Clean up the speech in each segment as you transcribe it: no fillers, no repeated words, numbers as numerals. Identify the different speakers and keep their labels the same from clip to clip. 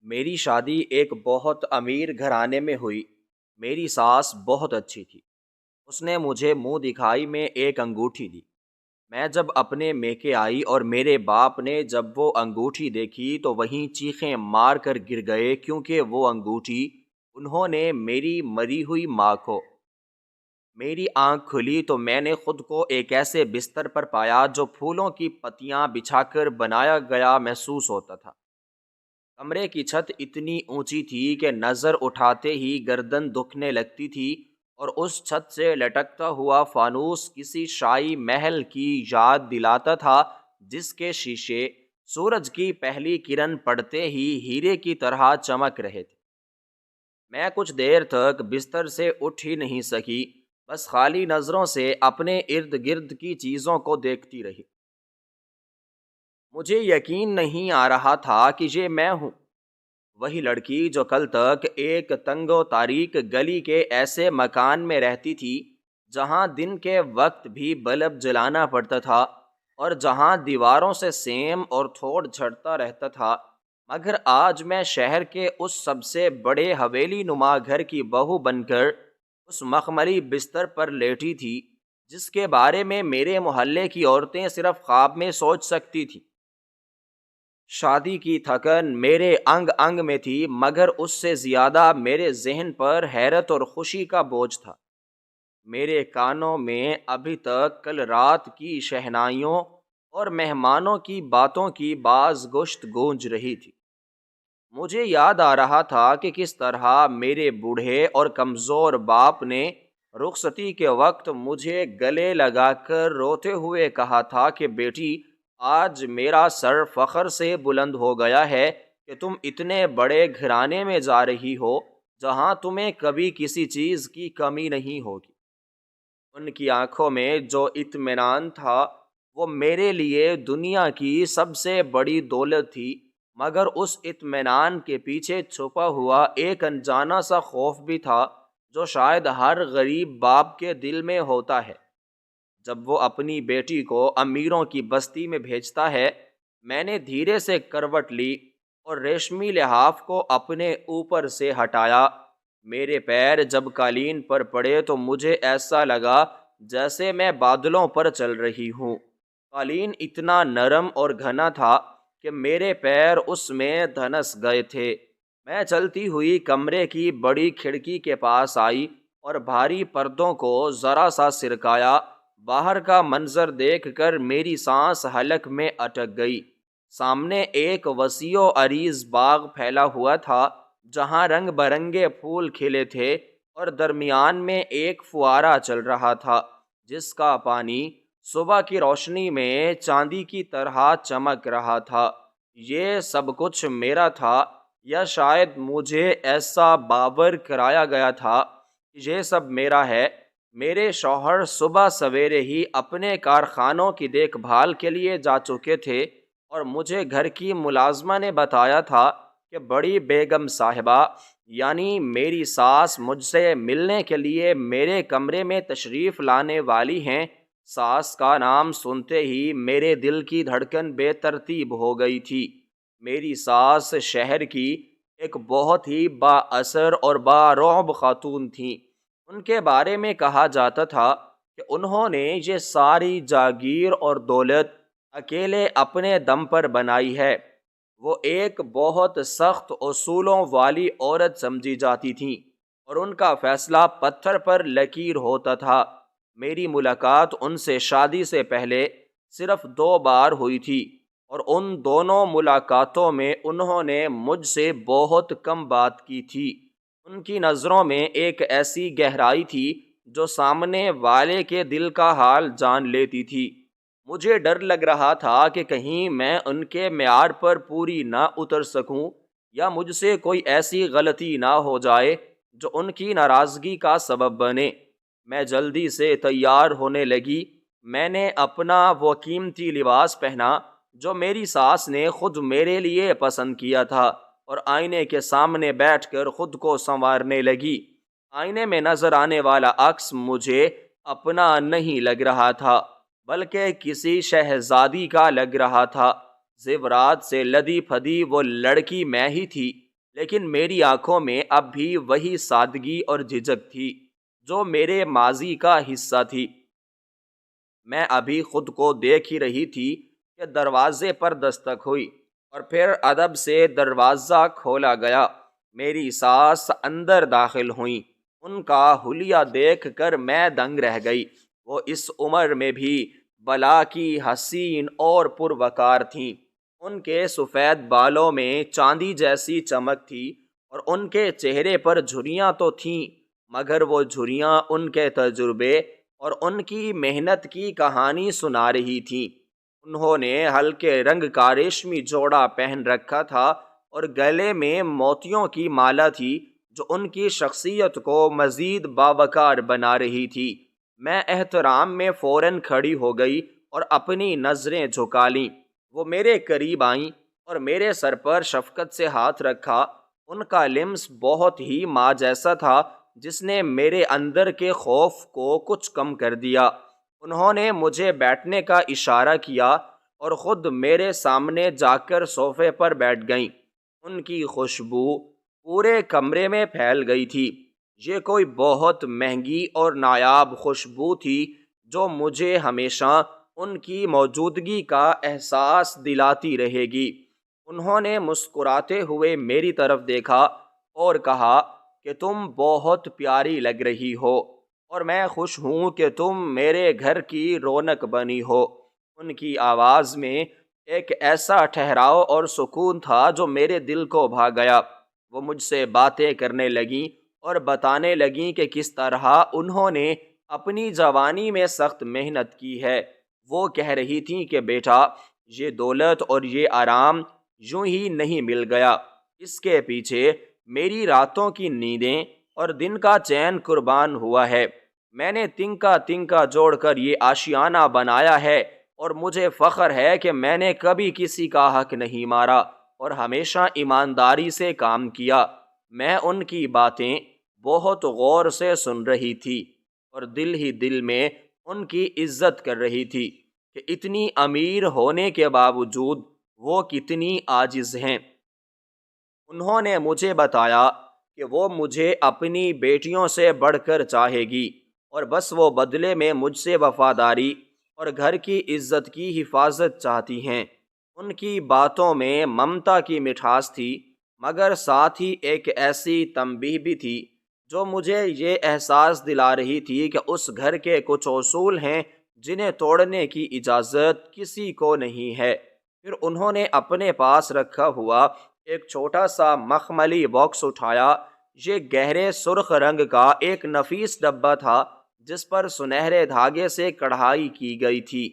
Speaker 1: میری شادی ایک بہت امیر گھرانے میں ہوئی۔ میری ساس بہت اچھی تھی۔ اس نے مجھے منہ دکھائی میں ایک انگوٹھی دی۔ میں جب اپنے میکے آئی اور میرے باپ نے جب وہ انگوٹھی دیکھی تو وہیں چیخیں مار کر گر گئے، کیونکہ وہ انگوٹھی انہوں نے میری مری ہوئی ماں کو۔ میری آنکھ کھلی تو میں نے خود کو ایک ایسے بستر پر پایا جو پھولوں کی پتیاں بچھا کر بنایا گیا محسوس ہوتا تھا۔ کمرے کی چھت اتنی اونچی تھی کہ نظر اٹھاتے ہی گردن دکھنے لگتی تھی، اور اس چھت سے لٹکتا ہوا فانوس کسی شاہی محل کی یاد دلاتا تھا، جس کے شیشے سورج کی پہلی کرن پڑتے ہی ہیرے کی طرح چمک رہے تھے۔ میں کچھ دیر تک بستر سے اٹھ ہی نہیں سکی، بس خالی نظروں سے اپنے ارد گرد کی چیزوں کو دیکھتی رہی۔ مجھے یقین نہیں آ رہا تھا کہ یہ میں ہوں، وہی لڑکی جو کل تک ایک تنگ و تاریک گلی کے ایسے مکان میں رہتی تھی جہاں دن کے وقت بھی بلب جلانا پڑتا تھا اور جہاں دیواروں سے سیم اور تھوڑ جھڑتا رہتا تھا، مگر آج میں شہر کے اس سب سے بڑے حویلی نما گھر کی بہو بن کر اس مخملی بستر پر لیٹی تھی جس کے بارے میں میرے محلے کی عورتیں صرف خواب میں سوچ سکتی تھیں۔ شادی کی تھکن میرے انگ انگ میں تھی، مگر اس سے زیادہ میرے ذہن پر حیرت اور خوشی کا بوجھ تھا۔ میرے کانوں میں ابھی تک کل رات کی شہنائیوں اور مہمانوں کی باتوں کی باز گشت گونج رہی تھی۔ مجھے یاد آ رہا تھا کہ کس طرح میرے بوڑھے اور کمزور باپ نے رخصتی کے وقت مجھے گلے لگا کر روتے ہوئے کہا تھا کہ بیٹی، آج میرا سر فخر سے بلند ہو گیا ہے کہ تم اتنے بڑے گھرانے میں جا رہی ہو جہاں تمہیں کبھی کسی چیز کی کمی نہیں ہوگی۔ ان کی آنکھوں میں جو اطمینان تھا وہ میرے لیے دنیا کی سب سے بڑی دولت تھی، مگر اس اطمینان کے پیچھے چھپا ہوا ایک انجانا سا خوف بھی تھا جو شاید ہر غریب باپ کے دل میں ہوتا ہے۔ جب وہ اپنی بیٹی کو امیروں کی بستی میں بھیجتا ہے، میں نے دھیرے سے کروٹ لی اور ریشمی لحاف کو اپنے اوپر سے ہٹایا۔ میرے پیر جب قالین پر پڑے تو مجھے ایسا لگا جیسے میں بادلوں پر چل رہی ہوں۔ قالین اتنا نرم اور گھنا تھا کہ میرے پیر اس میں دھنس گئے تھے۔ میں چلتی ہوئی کمرے کی بڑی کھڑکی کے پاس آئی اور بھاری پردوں کو ذرا سا سرکایا۔ باہر کا منظر دیکھ کر میری سانس حلق میں اٹک گئی۔ سامنے ایک وسیع و عریض باغ پھیلا ہوا تھا جہاں رنگ برنگے پھول کھلے تھے، اور درمیان میں ایک فوارہ چل رہا تھا جس کا پانی صبح کی روشنی میں چاندی کی طرح چمک رہا تھا۔ یہ سب کچھ میرا تھا، یا شاید مجھے ایسا باور کرایا گیا تھا کہ یہ سب میرا ہے۔ میرے شوہر صبح سویرے ہی اپنے کارخانوں کی دیکھ بھال کے لیے جا چکے تھے، اور مجھے گھر کی ملازمہ نے بتایا تھا کہ بڑی بیگم صاحبہ یعنی میری ساس مجھ سے ملنے کے لیے میرے کمرے میں تشریف لانے والی ہیں۔ ساس کا نام سنتے ہی میرے دل کی دھڑکن بے ترتیب ہو گئی تھی۔ میری ساس شہر کی ایک بہت ہی با اثر اور با رعب خاتون تھیں۔ ان کے بارے میں کہا جاتا تھا کہ انہوں نے یہ ساری جاگیر اور دولت اکیلے اپنے دم پر بنائی ہے۔ وہ ایک بہت سخت اصولوں والی عورت سمجھی جاتی تھیں، اور ان کا فیصلہ پتھر پر لکیر ہوتا تھا۔ میری ملاقات ان سے شادی سے پہلے صرف 2 بار ہوئی تھی، اور ان دونوں ملاقاتوں میں انہوں نے مجھ سے بہت کم بات کی تھی۔ ان کی نظروں میں ایک ایسی گہرائی تھی جو سامنے والے کے دل کا حال جان لیتی تھی۔ مجھے ڈر لگ رہا تھا کہ کہیں میں ان کے معیار پر پوری نہ اتر سکوں، یا مجھ سے کوئی ایسی غلطی نہ ہو جائے جو ان کی ناراضگی کا سبب بنے۔ میں جلدی سے تیار ہونے لگی۔ میں نے اپنا وہ قیمتی لباس پہنا جو میری ساس نے خود میرے لیے پسند کیا تھا، اور آئینے کے سامنے بیٹھ کر خود کو سنوارنے لگی۔ آئینے میں نظر آنے والا عکس مجھے اپنا نہیں لگ رہا تھا، بلکہ کسی شہزادی کا لگ رہا تھا۔ زیورات سے لدی پھدی وہ لڑکی میں ہی تھی، لیکن میری آنکھوں میں اب بھی وہی سادگی اور جھجک تھی جو میرے ماضی کا حصہ تھی۔ میں ابھی خود کو دیکھ ہی رہی تھی کہ دروازے پر دستک ہوئی اور پھر ادب سے دروازہ کھولا گیا۔ میری ساس اندر داخل ہوئیں۔ ان کا حلیہ دیکھ کر میں دنگ رہ گئی۔ وہ اس عمر میں بھی بلا کی حسین اور پروقار تھیں۔ ان کے سفید بالوں میں چاندی جیسی چمک تھی اور ان کے چہرے پر جھریاں تو تھیں، مگر وہ جھریاں ان کے تجربے اور ان کی محنت کی کہانی سنا رہی تھیں۔ انہوں نے ہلکے رنگ کا ریشمی جوڑا پہن رکھا تھا اور گلے میں موتیوں کی مالا تھی جو ان کی شخصیت کو مزید باوقار بنا رہی تھی۔ میں احترام میں فوراً کھڑی ہو گئی اور اپنی نظریں جھکا لیں۔ وہ میرے قریب آئیں اور میرے سر پر شفقت سے ہاتھ رکھا۔ ان کا لمس بہت ہی ماں جیسا تھا جس نے میرے اندر کے خوف کو کچھ کم کر دیا۔ انہوں نے مجھے بیٹھنے کا اشارہ کیا اور خود میرے سامنے جا کر صوفے پر بیٹھ گئیں۔ ان کی خوشبو پورے کمرے میں پھیل گئی تھی۔ یہ کوئی بہت مہنگی اور نایاب خوشبو تھی جو مجھے ہمیشہ ان کی موجودگی کا احساس دلاتی رہے گی۔ انہوں نے مسکراتے ہوئے میری طرف دیکھا اور کہا کہ تم بہت پیاری لگ رہی ہو اور میں خوش ہوں کہ تم میرے گھر کی رونق بنی ہو۔ ان کی آواز میں ایک ایسا ٹھہراؤ اور سکون تھا جو میرے دل کو بھا گیا۔ وہ مجھ سے باتیں کرنے لگیں اور بتانے لگیں کہ کس طرح انہوں نے اپنی جوانی میں سخت محنت کی ہے۔ وہ کہہ رہی تھیں کہ بیٹا، یہ دولت اور یہ آرام یوں ہی نہیں مل گیا، اس کے پیچھے میری راتوں کی نیندیں اور دن کا چین قربان ہوا ہے۔ میں نے تنکا تنکا جوڑ کر یہ آشیانہ بنایا ہے اور مجھے فخر ہے کہ میں نے کبھی کسی کا حق نہیں مارا اور ہمیشہ ایمانداری سے کام کیا۔ میں ان کی باتیں بہت غور سے سن رہی تھی اور دل ہی دل میں ان کی عزت کر رہی تھی کہ اتنی امیر ہونے کے باوجود وہ کتنی عاجز ہیں۔ انہوں نے مجھے بتایا کہ وہ مجھے اپنی بیٹیوں سے بڑھ کر چاہے گی اور بس وہ بدلے میں مجھ سے وفاداری اور گھر کی عزت کی حفاظت چاہتی ہیں۔ ان کی باتوں میں ممتا کی مٹھاس تھی، مگر ساتھ ہی ایک ایسی تنبیہ بھی تھی جو مجھے یہ احساس دلا رہی تھی کہ اس گھر کے کچھ اصول ہیں جنہیں توڑنے کی اجازت کسی کو نہیں ہے۔ پھر انہوں نے اپنے پاس رکھا ہوا ایک چھوٹا سا مخملی باکس اٹھایا۔ یہ گہرے سرخ رنگ کا ایک نفیس ڈبہ تھا جس پر سنہرے دھاگے سے کڑھائی کی گئی تھی۔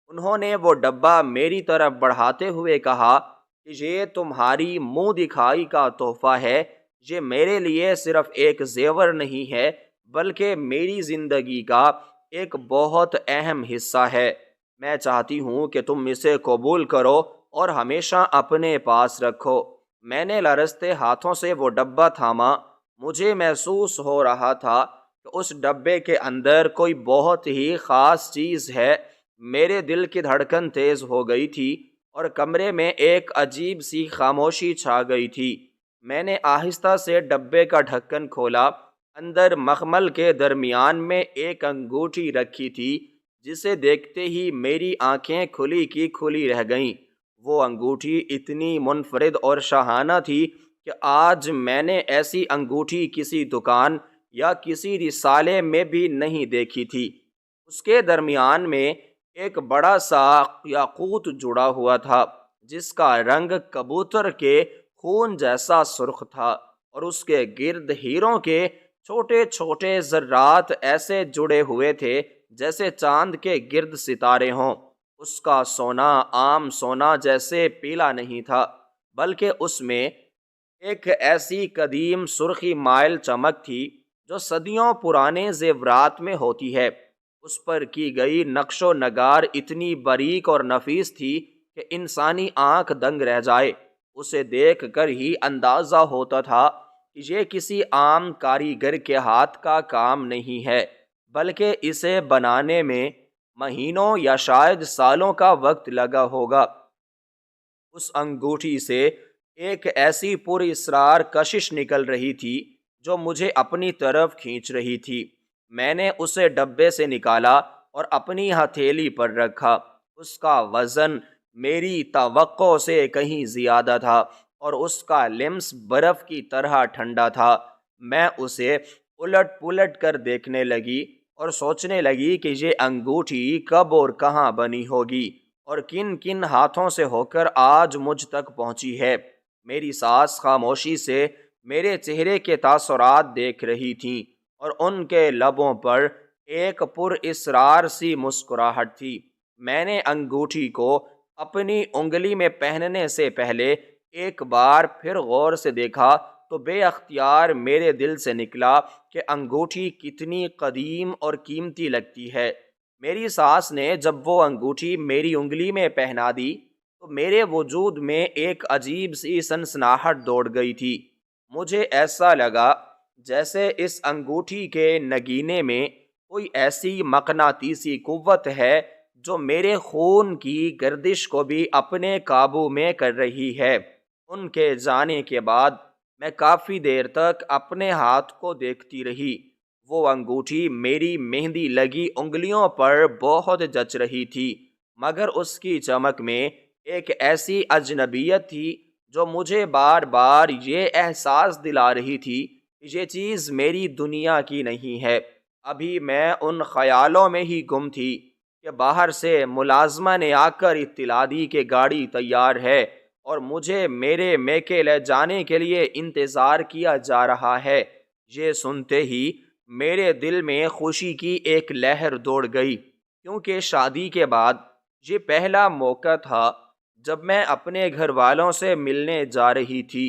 Speaker 1: انہوں نے وہ ڈبہ میری طرف بڑھاتے ہوئے کہا کہ یہ تمہاری منہ دکھائی کا تحفہ ہے۔ یہ میرے لیے صرف ایک زیور نہیں ہے بلکہ میری زندگی کا ایک بہت اہم حصہ ہے۔ میں چاہتی ہوں کہ تم اسے قبول کرو اور ہمیشہ اپنے پاس رکھو۔ میں نے لرزتے ہاتھوں سے وہ ڈبہ تھاما۔ مجھے محسوس ہو رہا تھا کہ اس ڈبے کے اندر کوئی بہت ہی خاص چیز ہے۔ میرے دل کی دھڑکن تیز ہو گئی تھی اور کمرے میں ایک عجیب سی خاموشی چھا گئی تھی۔ میں نے آہستہ سے ڈبے کا ڈھکن کھولا۔ اندر مخمل کے درمیان میں ایک انگوٹھی رکھی تھی جسے دیکھتے ہی میری آنکھیں کھلی کی کھلی رہ گئیں۔ وہ انگوٹھی اتنی منفرد اور شاہانہ تھی کہ آج میں نے ایسی انگوٹھی کسی دکان یا کسی رسالے میں بھی نہیں دیکھی تھی۔ اس کے درمیان میں ایک بڑا سا یاقوت جڑا ہوا تھا جس کا رنگ کبوتر کے خون جیسا سرخ تھا اور اس کے گرد ہیروں کے چھوٹے چھوٹے ذرات ایسے جڑے ہوئے تھے جیسے چاند کے گرد ستارے ہوں۔ اس کا سونا عام سونا جیسے پیلا نہیں تھا بلکہ اس میں ایک ایسی قدیم سرخی مائل چمک تھی جو صدیوں پرانے زیورات میں ہوتی ہے۔ اس پر کی گئی نقش و نگار اتنی باریک اور نفیس تھی کہ انسانی آنکھ دنگ رہ جائے۔ اسے دیکھ کر ہی اندازہ ہوتا تھا کہ یہ کسی عام کاریگر کے ہاتھ کا کام نہیں ہے بلکہ اسے بنانے میں مہینوں یا شاید سالوں کا وقت لگا ہوگا۔ اس انگوٹھی سے ایک ایسی پر اسرار کشش نکل رہی تھی جو مجھے اپنی طرف کھینچ رہی تھی۔ میں نے اسے ڈبے سے نکالا اور اپنی ہتھیلی پر رکھا۔ اس کا وزن میری توقع سے کہیں زیادہ تھا اور اس کا لمس برف کی طرح ٹھنڈا تھا۔ میں اسے الٹ پلٹ کر دیکھنے لگی اور سوچنے لگی کہ یہ انگوٹھی کب اور کہاں بنی ہوگی اور کن کن ہاتھوں سے ہو کر آج مجھ تک پہنچی ہے۔ میری ساس خاموشی سے میرے چہرے کے تاثرات دیکھ رہی تھیں اور ان کے لبوں پر ایک پر اسرار سی مسکراہٹ تھی۔ میں نے انگوٹھی کو اپنی انگلی میں پہننے سے پہلے ایک بار پھر غور سے دیکھا تو بے اختیار میرے دل سے نکلا کہ انگوٹھی کتنی قدیم اور قیمتی لگتی ہے۔ میری ساس نے جب وہ انگوٹھی میری انگلی میں پہنا دی تو میرے وجود میں ایک عجیب سی سنسناہٹ دوڑ گئی تھی۔ مجھے ایسا لگا جیسے اس انگوٹھی کے نگینے میں کوئی ایسی مقناطیسی قوت ہے جو میرے خون کی گردش کو بھی اپنے قابو میں کر رہی ہے۔ ان کے جانے کے بعد میں کافی دیر تک اپنے ہاتھ کو دیکھتی رہی۔ وہ انگوٹھی میری مہندی لگی انگلیوں پر بہت جچ رہی تھی، مگر اس کی چمک میں ایک ایسی اجنبیت تھی جو مجھے بار بار یہ احساس دلا رہی تھی کہ یہ چیز میری دنیا کی نہیں ہے۔ ابھی میں ان خیالوں میں ہی گم تھی کہ باہر سے ملازمہ نے آ کر اطلاع دی کہ گاڑی تیار ہے اور مجھے میرے میکے لے جانے کے لیے انتظار کیا جا رہا ہے۔ یہ سنتے ہی میرے دل میں خوشی کی ایک لہر دوڑ گئی، کیونکہ شادی کے بعد یہ پہلا موقع تھا جب میں اپنے گھر والوں سے ملنے جا رہی تھی،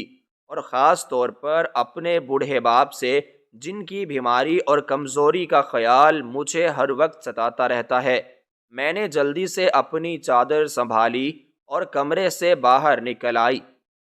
Speaker 1: اور خاص طور پر اپنے بوڑھے باپ سے جن کی بیماری اور کمزوری کا خیال مجھے ہر وقت ستاتا رہتا ہے۔ میں نے جلدی سے اپنی چادر سنبھالی اور کمرے سے باہر نکل آئی۔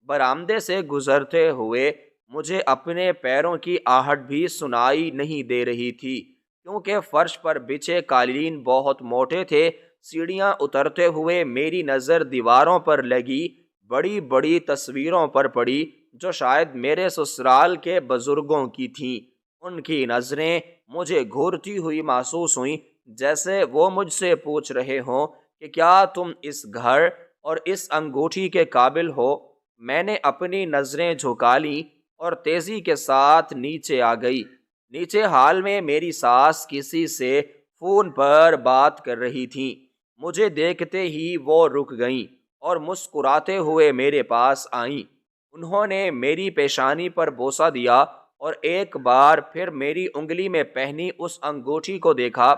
Speaker 1: برآمدے سے گزرتے ہوئے مجھے اپنے پیروں کی آہٹ بھی سنائی نہیں دے رہی تھی، کیونکہ فرش پر بچھے قالین بہت موٹے تھے۔ سیڑھیاں اترتے ہوئے میری نظر دیواروں پر لگی بڑی بڑی تصویروں پر پڑی جو شاید میرے سسرال کے بزرگوں کی تھیں۔ ان کی نظریں مجھے گھورتی ہوئی محسوس ہوئیں، جیسے وہ مجھ سے پوچھ رہے ہوں کہ کیا تم اس گھر اور اس انگوٹھی کے قابل ہو؟ میں نے اپنی نظریں جھکا لیں اور تیزی کے ساتھ نیچے آ گئی۔ نیچے ہال میں میری ساس کسی سے فون پر بات کر رہی تھیں۔ مجھے دیکھتے ہی وہ رک گئیں اور مسکراتے ہوئے میرے پاس آئیں۔ انہوں نے میری پیشانی پر بوسہ دیا اور ایک بار پھر میری انگلی میں پہنی اس انگوٹھی کو دیکھا۔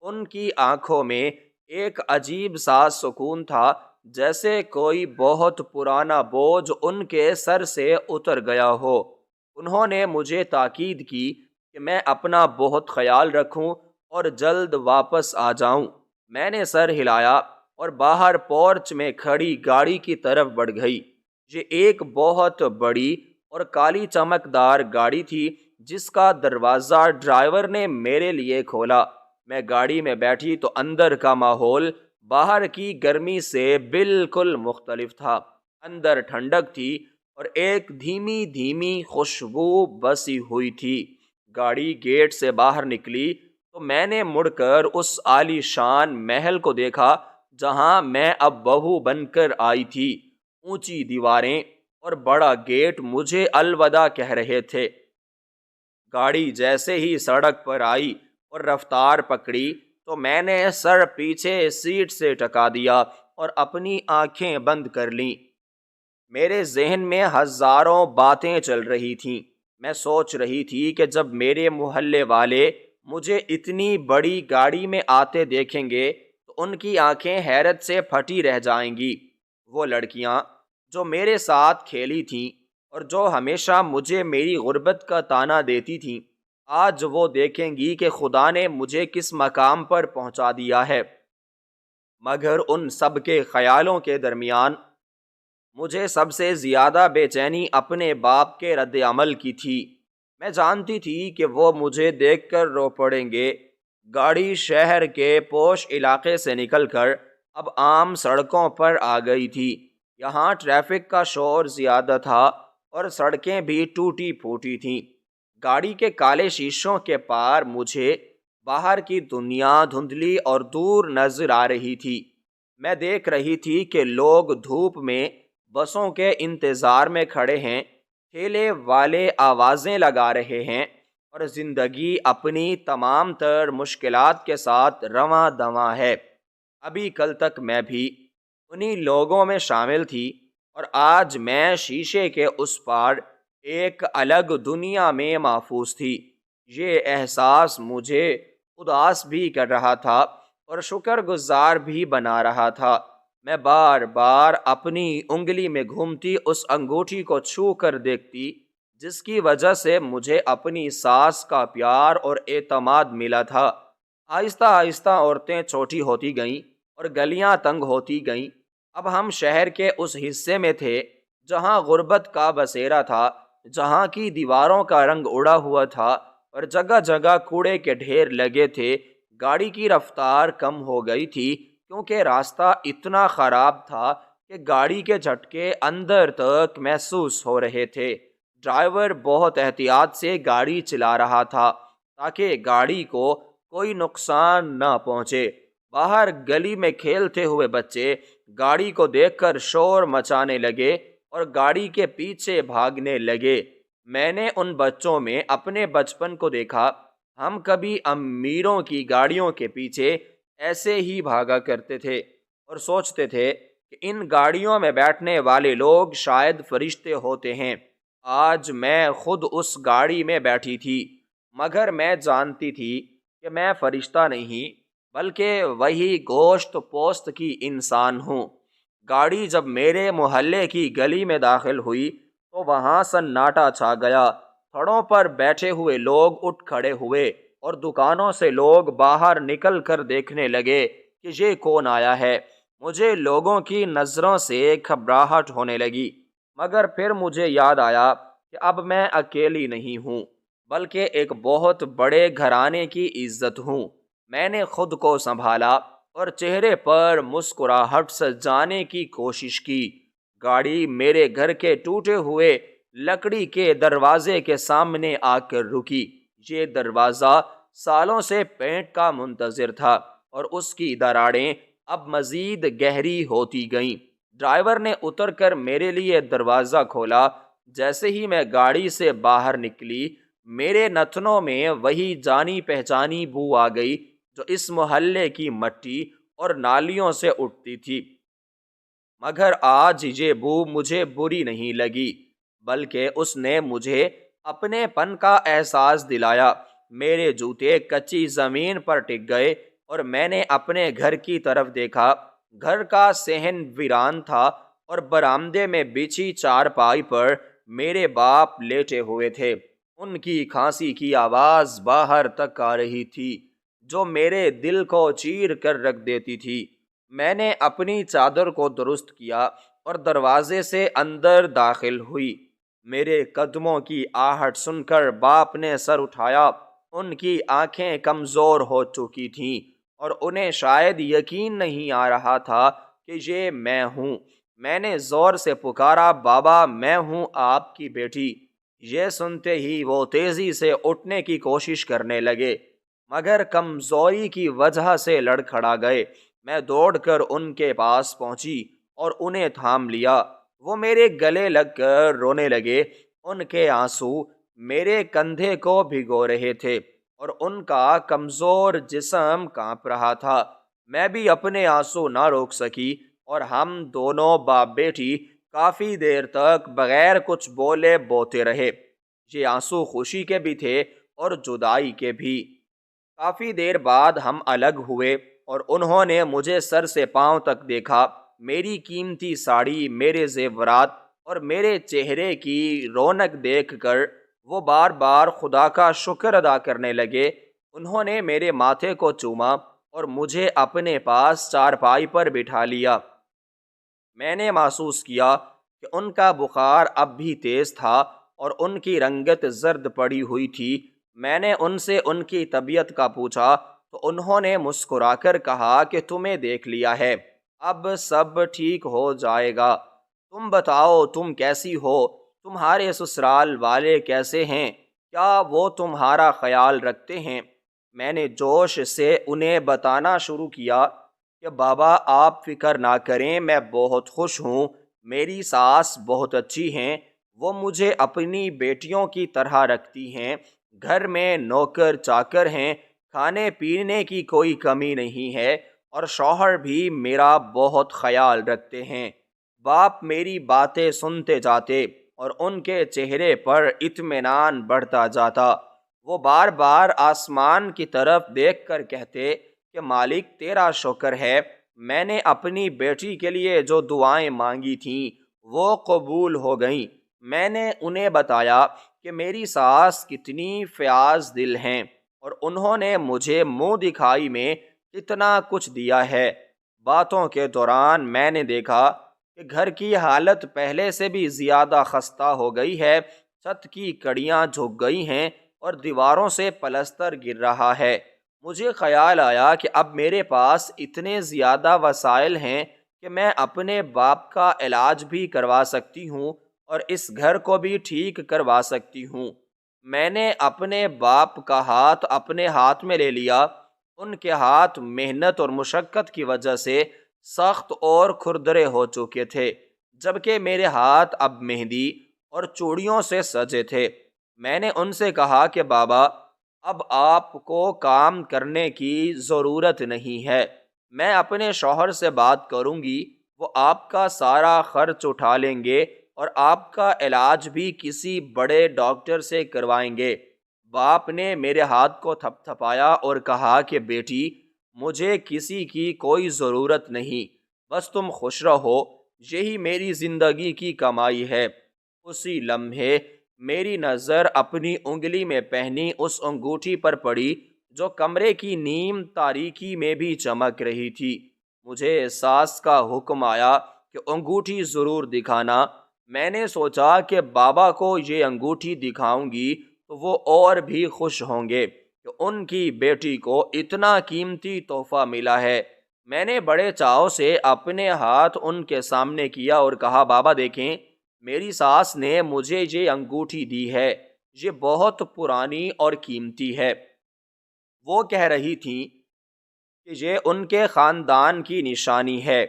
Speaker 1: ان کی آنکھوں میں ایک عجیب سا سکون تھا، جیسے کوئی بہت پرانا بوجھ ان کے سر سے اتر گیا ہو۔ انہوں نے مجھے تاکید کی کہ میں اپنا بہت خیال رکھوں اور جلد واپس آ جاؤں۔ میں نے سر ہلایا اور باہر پورچ میں کھڑی گاڑی کی طرف بڑھ گئی۔ یہ ایک بہت بڑی اور کالی چمکدار گاڑی تھی جس کا دروازہ ڈرائیور نے میرے لیے کھولا۔ میں گاڑی میں بیٹھی تو اندر کا ماحول باہر کی گرمی سے بالکل مختلف تھا۔ اندر ٹھنڈک تھی اور ایک دھیمی دھیمی خوشبو بسی ہوئی تھی۔ گاڑی گیٹ سے باہر نکلی تو میں نے مڑ کر اس عالی شان محل کو دیکھا جہاں میں اب بہو بن کر آئی تھی۔ اونچی دیواریں اور بڑا گیٹ مجھے الوداع کہہ رہے تھے۔ گاڑی جیسے ہی سڑک پر آئی اور رفتار پکڑی تو میں نے سر پیچھے سیٹ سے ٹکا دیا اور اپنی آنکھیں بند کر لیں۔ میرے ذہن میں ہزاروں باتیں چل رہی تھیں۔ میں سوچ رہی تھی کہ جب میرے محلے والے مجھے اتنی بڑی گاڑی میں آتے دیکھیں گے تو ان کی آنکھیں حیرت سے پھٹی رہ جائیں گی۔ وہ لڑکیاں جو میرے ساتھ کھیلی تھیں اور جو ہمیشہ مجھے میری غربت کا طعنہ دیتی تھیں، آج وہ دیکھیں گی کہ خدا نے مجھے کس مقام پر پہنچا دیا ہے۔ مگر ان سب کے خیالوں کے درمیان مجھے سب سے زیادہ بے چینی اپنے باپ کے رد عمل کی تھی۔ میں جانتی تھی کہ وہ مجھے دیکھ کر رو پڑیں گے۔ گاڑی شہر کے پوش علاقے سے نکل کر اب عام سڑکوں پر آ گئی تھی۔ یہاں ٹریفک کا شور زیادہ تھا اور سڑکیں بھی ٹوٹی پھوٹی تھیں۔ گاڑی کے کالے شیشوں کے پار مجھے باہر کی دنیا دھندلی اور دور نظر آ رہی تھی۔ میں دیکھ رہی تھی کہ لوگ دھوپ میں بسوں کے انتظار میں کھڑے ہیں، ٹھیلے والے آوازیں لگا رہے ہیں، اور زندگی اپنی تمام تر مشکلات کے ساتھ رواں دواں ہے۔ ابھی کل تک میں بھی انہی لوگوں میں شامل تھی، اور آج میں شیشے کے اس پار ایک الگ دنیا میں محفوظ تھی۔ یہ احساس مجھے اداس بھی کر رہا تھا اور شکر گزار بھی بنا رہا تھا۔ میں بار بار اپنی انگلی میں گھومتی اس انگوٹھی کو چھو کر دیکھتی جس کی وجہ سے مجھے اپنی ساس کا پیار اور اعتماد ملا تھا۔ آہستہ آہستہ عورتیں چھوٹی ہوتی گئیں اور گلیاں تنگ ہوتی گئیں۔ اب ہم شہر کے اس حصے میں تھے جہاں غربت کا بسیرا تھا، جہاں کی دیواروں کا رنگ اڑا ہوا تھا اور جگہ جگہ کوڑے کے ڈھیر لگے تھے۔ گاڑی کی رفتار کم ہو گئی تھی کیونکہ راستہ اتنا خراب تھا کہ گاڑی کے جھٹکے اندر تک محسوس ہو رہے تھے۔ ڈرائیور بہت احتیاط سے گاڑی چلا رہا تھا تاکہ گاڑی کو کوئی نقصان نہ پہنچے۔ باہر گلی میں کھیلتے ہوئے بچے گاڑی کو دیکھ کر شور مچانے لگے اور گاڑی کے پیچھے بھاگنے لگے۔ میں نے ان بچوں میں اپنے بچپن کو دیکھا۔ ہم کبھی امیروں کی گاڑیوں کے پیچھے ایسے ہی بھاگا کرتے تھے اور سوچتے تھے کہ ان گاڑیوں میں بیٹھنے والے لوگ شاید فرشتے ہوتے ہیں۔ آج میں خود اس گاڑی میں بیٹھی تھی، مگر میں جانتی تھی کہ میں فرشتہ نہیں بلکہ وہی گوشت پوست کی انسان ہوں۔ گاڑی جب میرے محلے کی گلی میں داخل ہوئی تو وہاں سناٹا چھا گیا۔ تھڑوں پر بیٹھے ہوئے لوگ اٹھ کھڑے ہوئے اور دکانوں سے لوگ باہر نکل کر دیکھنے لگے کہ یہ کون آیا ہے۔ مجھے لوگوں کی نظروں سے گھبراہٹ ہونے لگی، مگر پھر مجھے یاد آیا کہ اب میں اکیلی نہیں ہوں بلکہ ایک بہت بڑے گھرانے کی عزت ہوں۔ میں نے خود کو سنبھالا اور چہرے پر مسکراہٹ سجانے کی کوشش کی۔ گاڑی میرے گھر کے ٹوٹے ہوئے لکڑی کے دروازے کے سامنے آ کر رکی۔ یہ دروازہ سالوں سے پینٹ کا منتظر تھا اور اس کی دراڑیں اب مزید گہری ہوتی گئیں۔ ڈرائیور نے اتر کر میرے لیے دروازہ کھولا۔ جیسے ہی میں گاڑی سے باہر نکلی، میرے نتنوں میں وہی جانی پہچانی بو آ گئی جو اس محلے کی مٹی اور نالیوں سے اٹھتی تھی۔ مگر آج یہ بو مجھے بری نہیں لگی بلکہ اس نے مجھے اپنے پن کا احساس دلایا۔ میرے جوتے کچی زمین پر ٹک گئے اور میں نے اپنے گھر کی طرف دیکھا۔ گھر کا صحن ویران تھا اور برآمدے میں بچھی چارپائی پر میرے باپ لیٹے ہوئے تھے۔ ان کی کھانسی کی آواز باہر تک آ رہی تھی جو میرے دل کو چیر کر رکھ دیتی تھی۔ میں نے اپنی چادر کو درست کیا اور دروازے سے اندر داخل ہوئی۔ میرے قدموں کی آہٹ سن کر باپ نے سر اٹھایا۔ ان کی آنکھیں کمزور ہو چکی تھیں اور انہیں شاید یقین نہیں آ رہا تھا کہ یہ میں ہوں۔ میں نے زور سے پکارا، بابا میں ہوں آپ کی بیٹی۔ یہ سنتے ہی وہ تیزی سے اٹھنے کی کوشش کرنے لگے مگر کمزوری کی وجہ سے لڑکھڑا گئے۔ میں دوڑ کر ان کے پاس پہنچی اور انہیں تھام لیا۔ وہ میرے گلے لگ کر رونے لگے۔ ان کے آنسو میرے کندھے کو بھگو رہے تھے اور ان کا کمزور جسم کانپ رہا تھا۔ میں بھی اپنے آنسو نہ روک سکی اور ہم دونوں باپ بیٹی کافی دیر تک بغیر کچھ بولے بوتے رہے۔ یہ آنسو خوشی کے بھی تھے اور جدائی کے بھی۔ کافی دیر بعد ہم الگ ہوئے اور انہوں نے مجھے سر سے پاؤں تک دیکھا۔ میری قیمتی ساڑی، میرے زیورات اور میرے چہرے کی رونق دیکھ کر وہ بار بار خدا کا شکر ادا کرنے لگے۔ انہوں نے میرے ماتھے کو چوما اور مجھے اپنے پاس چارپائی پر بٹھا لیا۔ میں نے محسوس کیا کہ ان کا بخار اب بھی تیز تھا اور ان کی رنگت زرد پڑی ہوئی تھی۔ میں نے ان سے ان کی طبیعت کا پوچھا تو انہوں نے مسکرا کر کہا کہ تمہیں دیکھ لیا ہے، اب سب ٹھیک ہو جائے گا۔ تم بتاؤ تم کیسی ہو، تمہارے سسرال والے کیسے ہیں، کیا وہ تمہارا خیال رکھتے ہیں؟ میں نے جوش سے انہیں بتانا شروع کیا کہ بابا آپ فکر نہ کریں، میں بہت خوش ہوں، میری ساس بہت اچھی ہیں، وہ مجھے اپنی بیٹیوں کی طرح رکھتی ہیں، گھر میں نوکر چاکر ہیں، کھانے پینے کی کوئی کمی نہیں ہے، اور شوہر بھی میرا بہت خیال رکھتے ہیں۔ باپ میری باتیں سنتے جاتے اور ان کے چہرے پر اطمینان بڑھتا جاتا۔ وہ بار بار آسمان کی طرف دیکھ کر کہتے کہ مالک تیرا شکر ہے، میں نے اپنی بیٹی کے لیے جو دعائیں مانگی تھیں وہ قبول ہو گئیں۔ میں نے انہیں بتایا کہ میری ساس کتنی فیاض دل ہیں اور انہوں نے مجھے منہ دکھائی میں کتنا کچھ دیا ہے۔ باتوں کے دوران میں نے دیکھا کہ گھر کی حالت پہلے سے بھی زیادہ خستہ ہو گئی ہے، چھت کی کڑیاں جھک گئی ہیں اور دیواروں سے پلستر گر رہا ہے۔ مجھے خیال آیا کہ اب میرے پاس اتنے زیادہ وسائل ہیں کہ میں اپنے باپ کا علاج بھی کروا سکتی ہوں اور اس گھر کو بھی ٹھیک کروا سکتی ہوں۔ میں نے اپنے باپ کا ہاتھ اپنے ہاتھ میں لے لیا۔ ان کے ہاتھ محنت اور مشقت کی وجہ سے سخت اور کھردرے ہو چکے تھے، جبکہ میرے ہاتھ اب مہندی اور چوڑیوں سے سجے تھے۔ میں نے ان سے کہا کہ بابا اب آپ کو کام کرنے کی ضرورت نہیں ہے، میں اپنے شوہر سے بات کروں گی، وہ آپ کا سارا خرچ اٹھا لیں گے اور آپ کا علاج بھی کسی بڑے ڈاکٹر سے کروائیں گے۔ باپ نے میرے ہاتھ کو تھپ تھپایا اور کہا کہ بیٹی مجھے کسی کی کوئی ضرورت نہیں، بس تم خوش رہو، یہی میری زندگی کی کمائی ہے۔ اسی لمحے میری نظر اپنی انگلی میں پہنی اس انگوٹھی پر پڑی جو کمرے کی نیم تاریکی میں بھی چمک رہی تھی۔ مجھے ساس کا حکم آیا کہ انگوٹھی ضرور دکھانا۔ میں نے سوچا کہ بابا کو یہ انگوٹھی دکھاؤں گی تو وہ اور بھی خوش ہوں گے کہ ان کی بیٹی کو اتنا قیمتی تحفہ ملا ہے۔ میں نے بڑے چاؤ سے اپنے ہاتھ ان کے سامنے کیا اور کہا بابا دیکھیں، میری ساس نے مجھے یہ انگوٹھی دی ہے، یہ بہت پرانی اور قیمتی ہے۔ وہ کہہ رہی تھیں کہ یہ ان کے خاندان کی نشانی ہے۔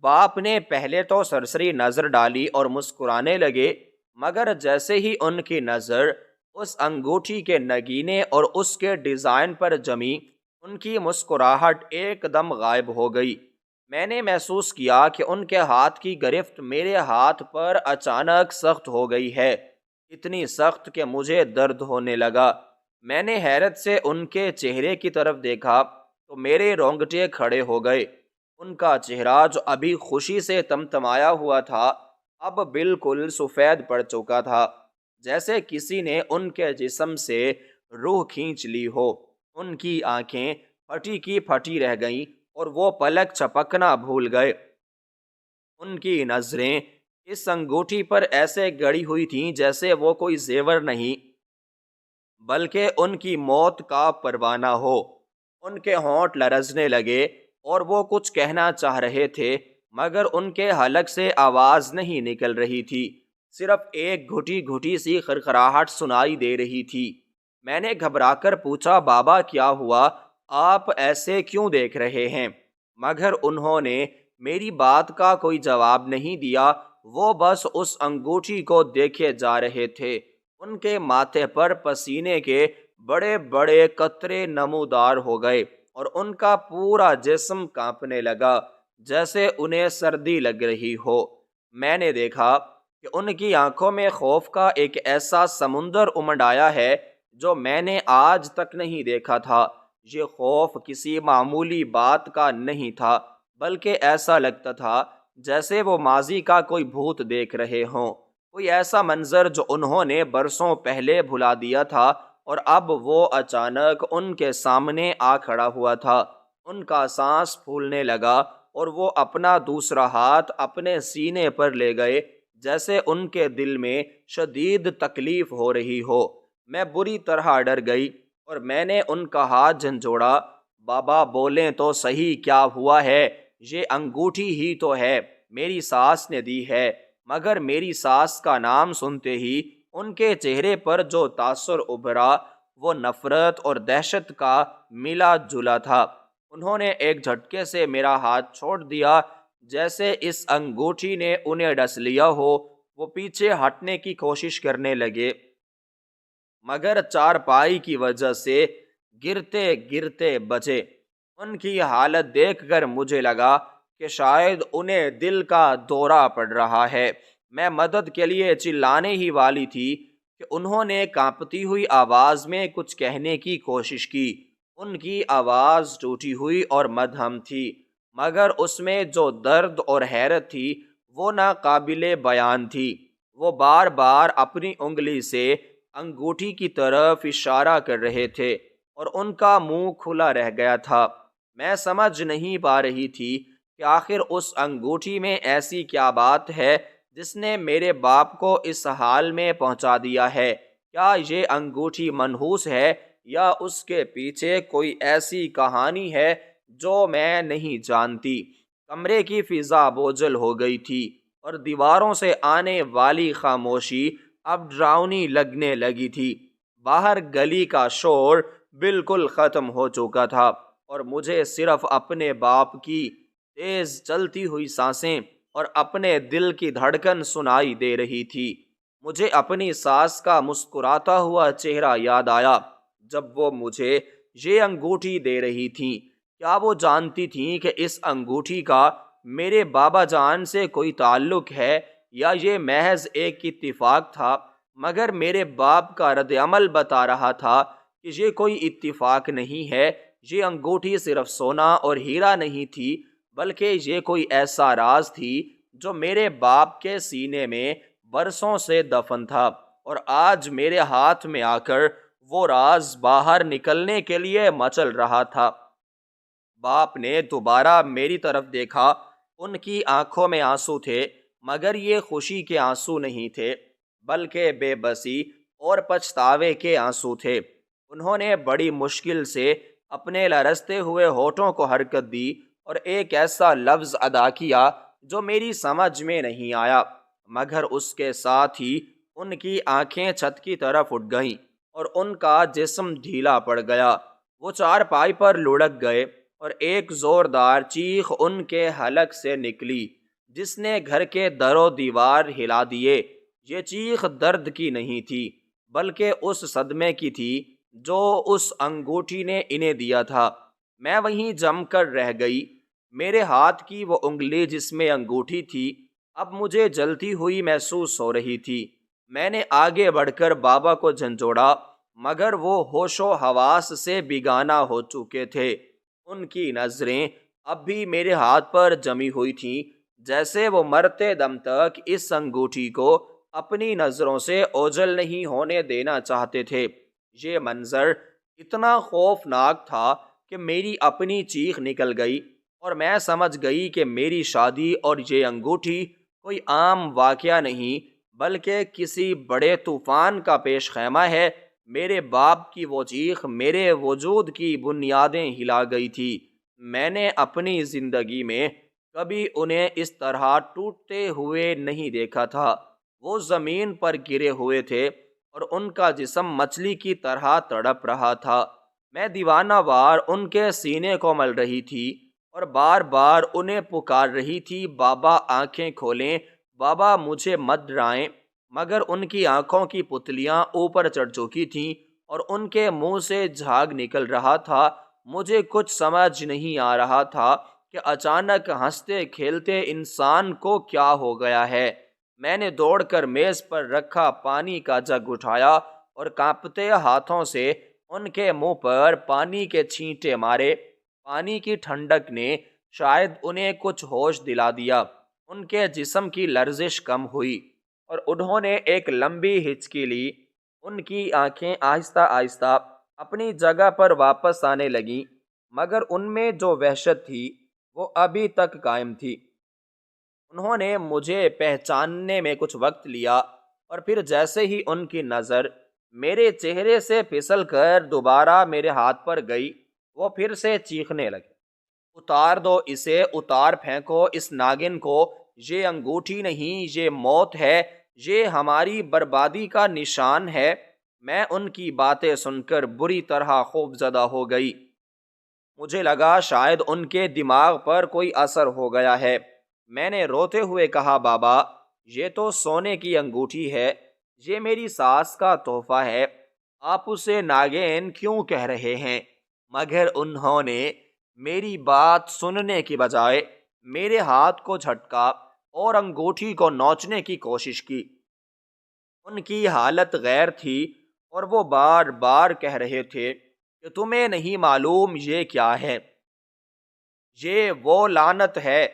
Speaker 1: باپ نے پہلے تو سرسری نظر ڈالی اور مسکرانے لگے، مگر جیسے ہی ان کی نظر اس انگوٹھی کے نگینے اور اس کے ڈیزائن پر جمی، ان کی مسکراہٹ ایک دم غائب ہو گئی۔ میں نے محسوس کیا کہ ان کے ہاتھ کی گرفت میرے ہاتھ پر اچانک سخت ہو گئی ہے، اتنی سخت کہ مجھے درد ہونے لگا۔ میں نے حیرت سے ان کے چہرے کی طرف دیکھا تو میرے رونگٹے کھڑے ہو گئے۔ ان کا چہرہ جو ابھی خوشی سے تمتمایا ہوا تھا اب بالکل سفید پڑ چکا تھا، جیسے کسی نے ان کے جسم سے روح کھینچ لی ہو۔ ان کی آنکھیں پھٹی کی پھٹی رہ گئیں اور وہ پلک چھپکنا بھول گئے۔ ان کی نظریں اس انگوٹھی پر ایسے گڑی ہوئی تھیں جیسے وہ کوئی زیور نہیں بلکہ ان کی موت کا پروانہ ہو۔ ان کے ہونٹ لرزنے لگے اور وہ کچھ کہنا چاہ رہے تھے، مگر ان کے حلق سے آواز نہیں نکل رہی تھی، صرف ایک گھٹی گھٹی سی خرخراہٹ سنائی دے رہی تھی۔ میں نے گھبرا کر پوچھا بابا کیا ہوا، آپ ایسے کیوں دیکھ رہے ہیں؟ مگر انہوں نے میری بات کا کوئی جواب نہیں دیا، وہ بس اس انگوٹھی کو دیکھے جا رہے تھے۔ ان کے ماتھے پر پسینے کے بڑے بڑے قطرے نمودار ہو گئے اور ان کا پورا جسم کانپنے لگا جیسے انہیں سردی لگ رہی ہو۔ میں نے دیکھا کہ ان کی آنکھوں میں خوف کا ایک ایسا سمندر امڈ آیا ہے جو میں نے آج تک نہیں دیکھا تھا۔ یہ خوف کسی معمولی بات کا نہیں تھا، بلکہ ایسا لگتا تھا جیسے وہ ماضی کا کوئی بھوت دیکھ رہے ہوں، کوئی ایسا منظر جو انہوں نے برسوں پہلے بھلا دیا تھا اور اب وہ اچانک ان کے سامنے آ کھڑا ہوا تھا۔ ان کا سانس پھولنے لگا اور وہ اپنا دوسرا ہاتھ اپنے سینے پر لے گئے جیسے ان کے دل میں شدید تکلیف ہو رہی ہو۔ میں بری طرح ڈر گئی اور میں نے ان کا ہاتھ جھنجھوڑا۔ بابا بولیں تو صحیح، کیا ہوا ہے؟ یہ انگوٹھی ہی تو ہے، میری ساس نے دی ہے، مگر میری ساس کا نام سنتے ہی ان کے چہرے پر جو تاثر ابھرا وہ نفرت اور دہشت کا ملا جلا تھا۔ انہوں نے ایک جھٹکے سے میرا ہاتھ چھوڑ دیا، جیسے اس انگوٹھی نے انہیں ڈس لیا ہو۔ وہ پیچھے ہٹنے کی کوشش کرنے لگے، مگر چارپائی کی وجہ سے گرتے گرتے بچے۔ ان کی حالت دیکھ کر مجھے لگا کہ شاید انہیں دل کا دورہ پڑ رہا ہے۔ میں مدد کے لیے چلانے ہی والی تھی کہ انہوں نے کانپتی ہوئی آواز میں کچھ کہنے کی کوشش کی۔ ان کی آواز ٹوٹی ہوئی اور مدھم تھی، مگر اس میں جو درد اور حیرت تھی وہ ناقابل بیان تھی۔ وہ بار بار اپنی انگلی سے انگوٹھی کی طرف اشارہ کر رہے تھے اور ان کا منہ کھلا رہ گیا تھا۔ میں سمجھ نہیں پا رہی تھی کہ آخر اس انگوٹھی میں ایسی کیا بات ہے جس نے میرے باپ کو اس حال میں پہنچا دیا ہے۔ کیا یہ انگوٹھی منحوس ہے یا اس کے پیچھے کوئی ایسی کہانی ہے جو میں نہیں جانتی؟ کمرے کی فضا بوجھل ہو گئی تھی اور دیواروں سے آنے والی خاموشی اب ڈراؤنی لگنے لگی تھی۔ باہر گلی کا شور بالکل ختم ہو چکا تھا اور مجھے صرف اپنے باپ کی تیز چلتی ہوئی سانسیں اور اپنے دل کی دھڑکن سنائی دے رہی تھی۔ مجھے اپنی ساس کا مسکراتا ہوا چہرہ یاد آیا جب وہ مجھے یہ انگوٹھی دے رہی تھی۔ کیا وہ جانتی تھیں کہ اس انگوٹھی کا میرے بابا جان سے کوئی تعلق ہے یا یہ محض ایک اتفاق تھا؟ مگر میرے باپ کا رد عمل بتا رہا تھا کہ یہ کوئی اتفاق نہیں ہے۔ یہ انگوٹھی صرف سونا اور ہیرا نہیں تھی، بلکہ یہ کوئی ایسا راز تھی جو میرے باپ کے سینے میں برسوں سے دفن تھا، اور آج میرے ہاتھ میں آ کر وہ راز باہر نکلنے کے لیے مچل رہا تھا۔ باپ نے دوبارہ میری طرف دیکھا۔ ان کی آنکھوں میں آنسو تھے، مگر یہ خوشی کے آنسو نہیں تھے، بلکہ بے بسی اور پچھتاوے کے آنسو تھے۔ انہوں نے بڑی مشکل سے اپنے لرزتے ہوئے ہونٹوں کو حرکت دی اور ایک ایسا لفظ ادا کیا جو میری سمجھ میں نہیں آیا، مگر اس کے ساتھ ہی ان کی آنکھیں چھت کی طرف اٹھ گئیں اور ان کا جسم ڈھیلا پڑ گیا۔ وہ چارپائی پر لڑک گئے اور ایک زوردار چیخ ان کے حلق سے نکلی جس نے گھر کے در و دیوار ہلا دیے۔ یہ چیخ درد کی نہیں تھی، بلکہ اس صدمے کی تھی جو اس انگوٹھی نے انہیں دیا تھا۔ میں وہیں جم کر رہ گئی۔ میرے ہاتھ کی وہ انگلی جس میں انگوٹھی تھی اب مجھے جلتی ہوئی محسوس ہو رہی تھی۔ میں نے آگے بڑھ کر بابا کو جھنجھوڑا، مگر وہ ہوش و حواس سے بیگانہ ہو چکے تھے۔ ان کی نظریں اب بھی میرے ہاتھ پر جمی ہوئی تھیں، جیسے وہ مرتے دم تک اس انگوٹھی کو اپنی نظروں سے اوجھل نہیں ہونے دینا چاہتے تھے۔ یہ منظر اتنا خوفناک تھا کہ میری اپنی چیخ نکل گئی اور میں سمجھ گئی کہ میری شادی اور یہ انگوٹھی کوئی عام واقعہ نہیں، بلکہ کسی بڑے طوفان کا پیش خیمہ ہے۔ میرے باپ کی وہ چیخ میرے وجود کی بنیادیں ہلا گئی تھی۔ میں نے اپنی زندگی میں کبھی انہیں اس طرح ٹوٹتے ہوئے نہیں دیکھا تھا۔ وہ زمین پر گرے ہوئے تھے اور ان کا جسم مچھلی کی طرح تڑپ رہا تھا۔ میں دیوانہ وار ان کے سینے کو مل رہی تھی اور بار بار انہیں پکار رہی تھی، بابا آنکھیں کھولیں، بابا مجھے مت ڈرائیں، مگر ان کی آنکھوں کی پتلیاں اوپر چڑھ چکی تھیں اور ان کے منہ سے جھاگ نکل رہا تھا۔ مجھے کچھ سمجھ نہیں آ رہا تھا کہ اچانک ہنستے کھیلتے انسان کو کیا ہو گیا ہے۔ میں نے دوڑ کر میز پر رکھا پانی کا جگ اٹھایا اور کانپتے ہاتھوں سے ان کے منہ پر پانی کے چھینٹے مارے۔ پانی کی ٹھنڈک نے شاید انہیں کچھ ہوش دلا دیا۔ ان کے جسم کی لرزش کم ہوئی اور انہوں نے ایک لمبی ہچکی لی۔ ان کی آنکھیں آہستہ آہستہ اپنی جگہ پر واپس آنے لگیں، مگر ان میں جو وحشت تھی وہ ابھی تک قائم تھی۔ انہوں نے مجھے پہچاننے میں کچھ وقت لیا اور پھر جیسے ہی ان کی نظر میرے چہرے سے پھسل کر دوبارہ میرے ہاتھ پر گئی، وہ پھر سے چیخنے لگے، اتار دو اسے، اتار پھینکو اس ناگن کو، یہ انگوٹھی نہیں، یہ موت ہے، یہ ہماری بربادی کا نشان ہے۔ میں ان کی باتیں سن کر بری طرح خوفزدہ ہو گئی۔ مجھے لگا شاید ان کے دماغ پر کوئی اثر ہو گیا ہے۔ میں نے روتے ہوئے کہا، بابا یہ تو سونے کی انگوٹھی ہے، یہ میری ساس کا تحفہ ہے، آپ اسے ناگین کیوں کہہ رہے ہیں؟ مگر انہوں نے میری بات سننے کی بجائے میرے ہاتھ کو جھٹکا اور انگوٹھی کو نوچنے کی کوشش کی۔ ان کی حالت غیر تھی اور وہ بار بار کہہ رہے تھے کہ تمہیں نہیں معلوم یہ کیا ہے، یہ وہ لعنت ہے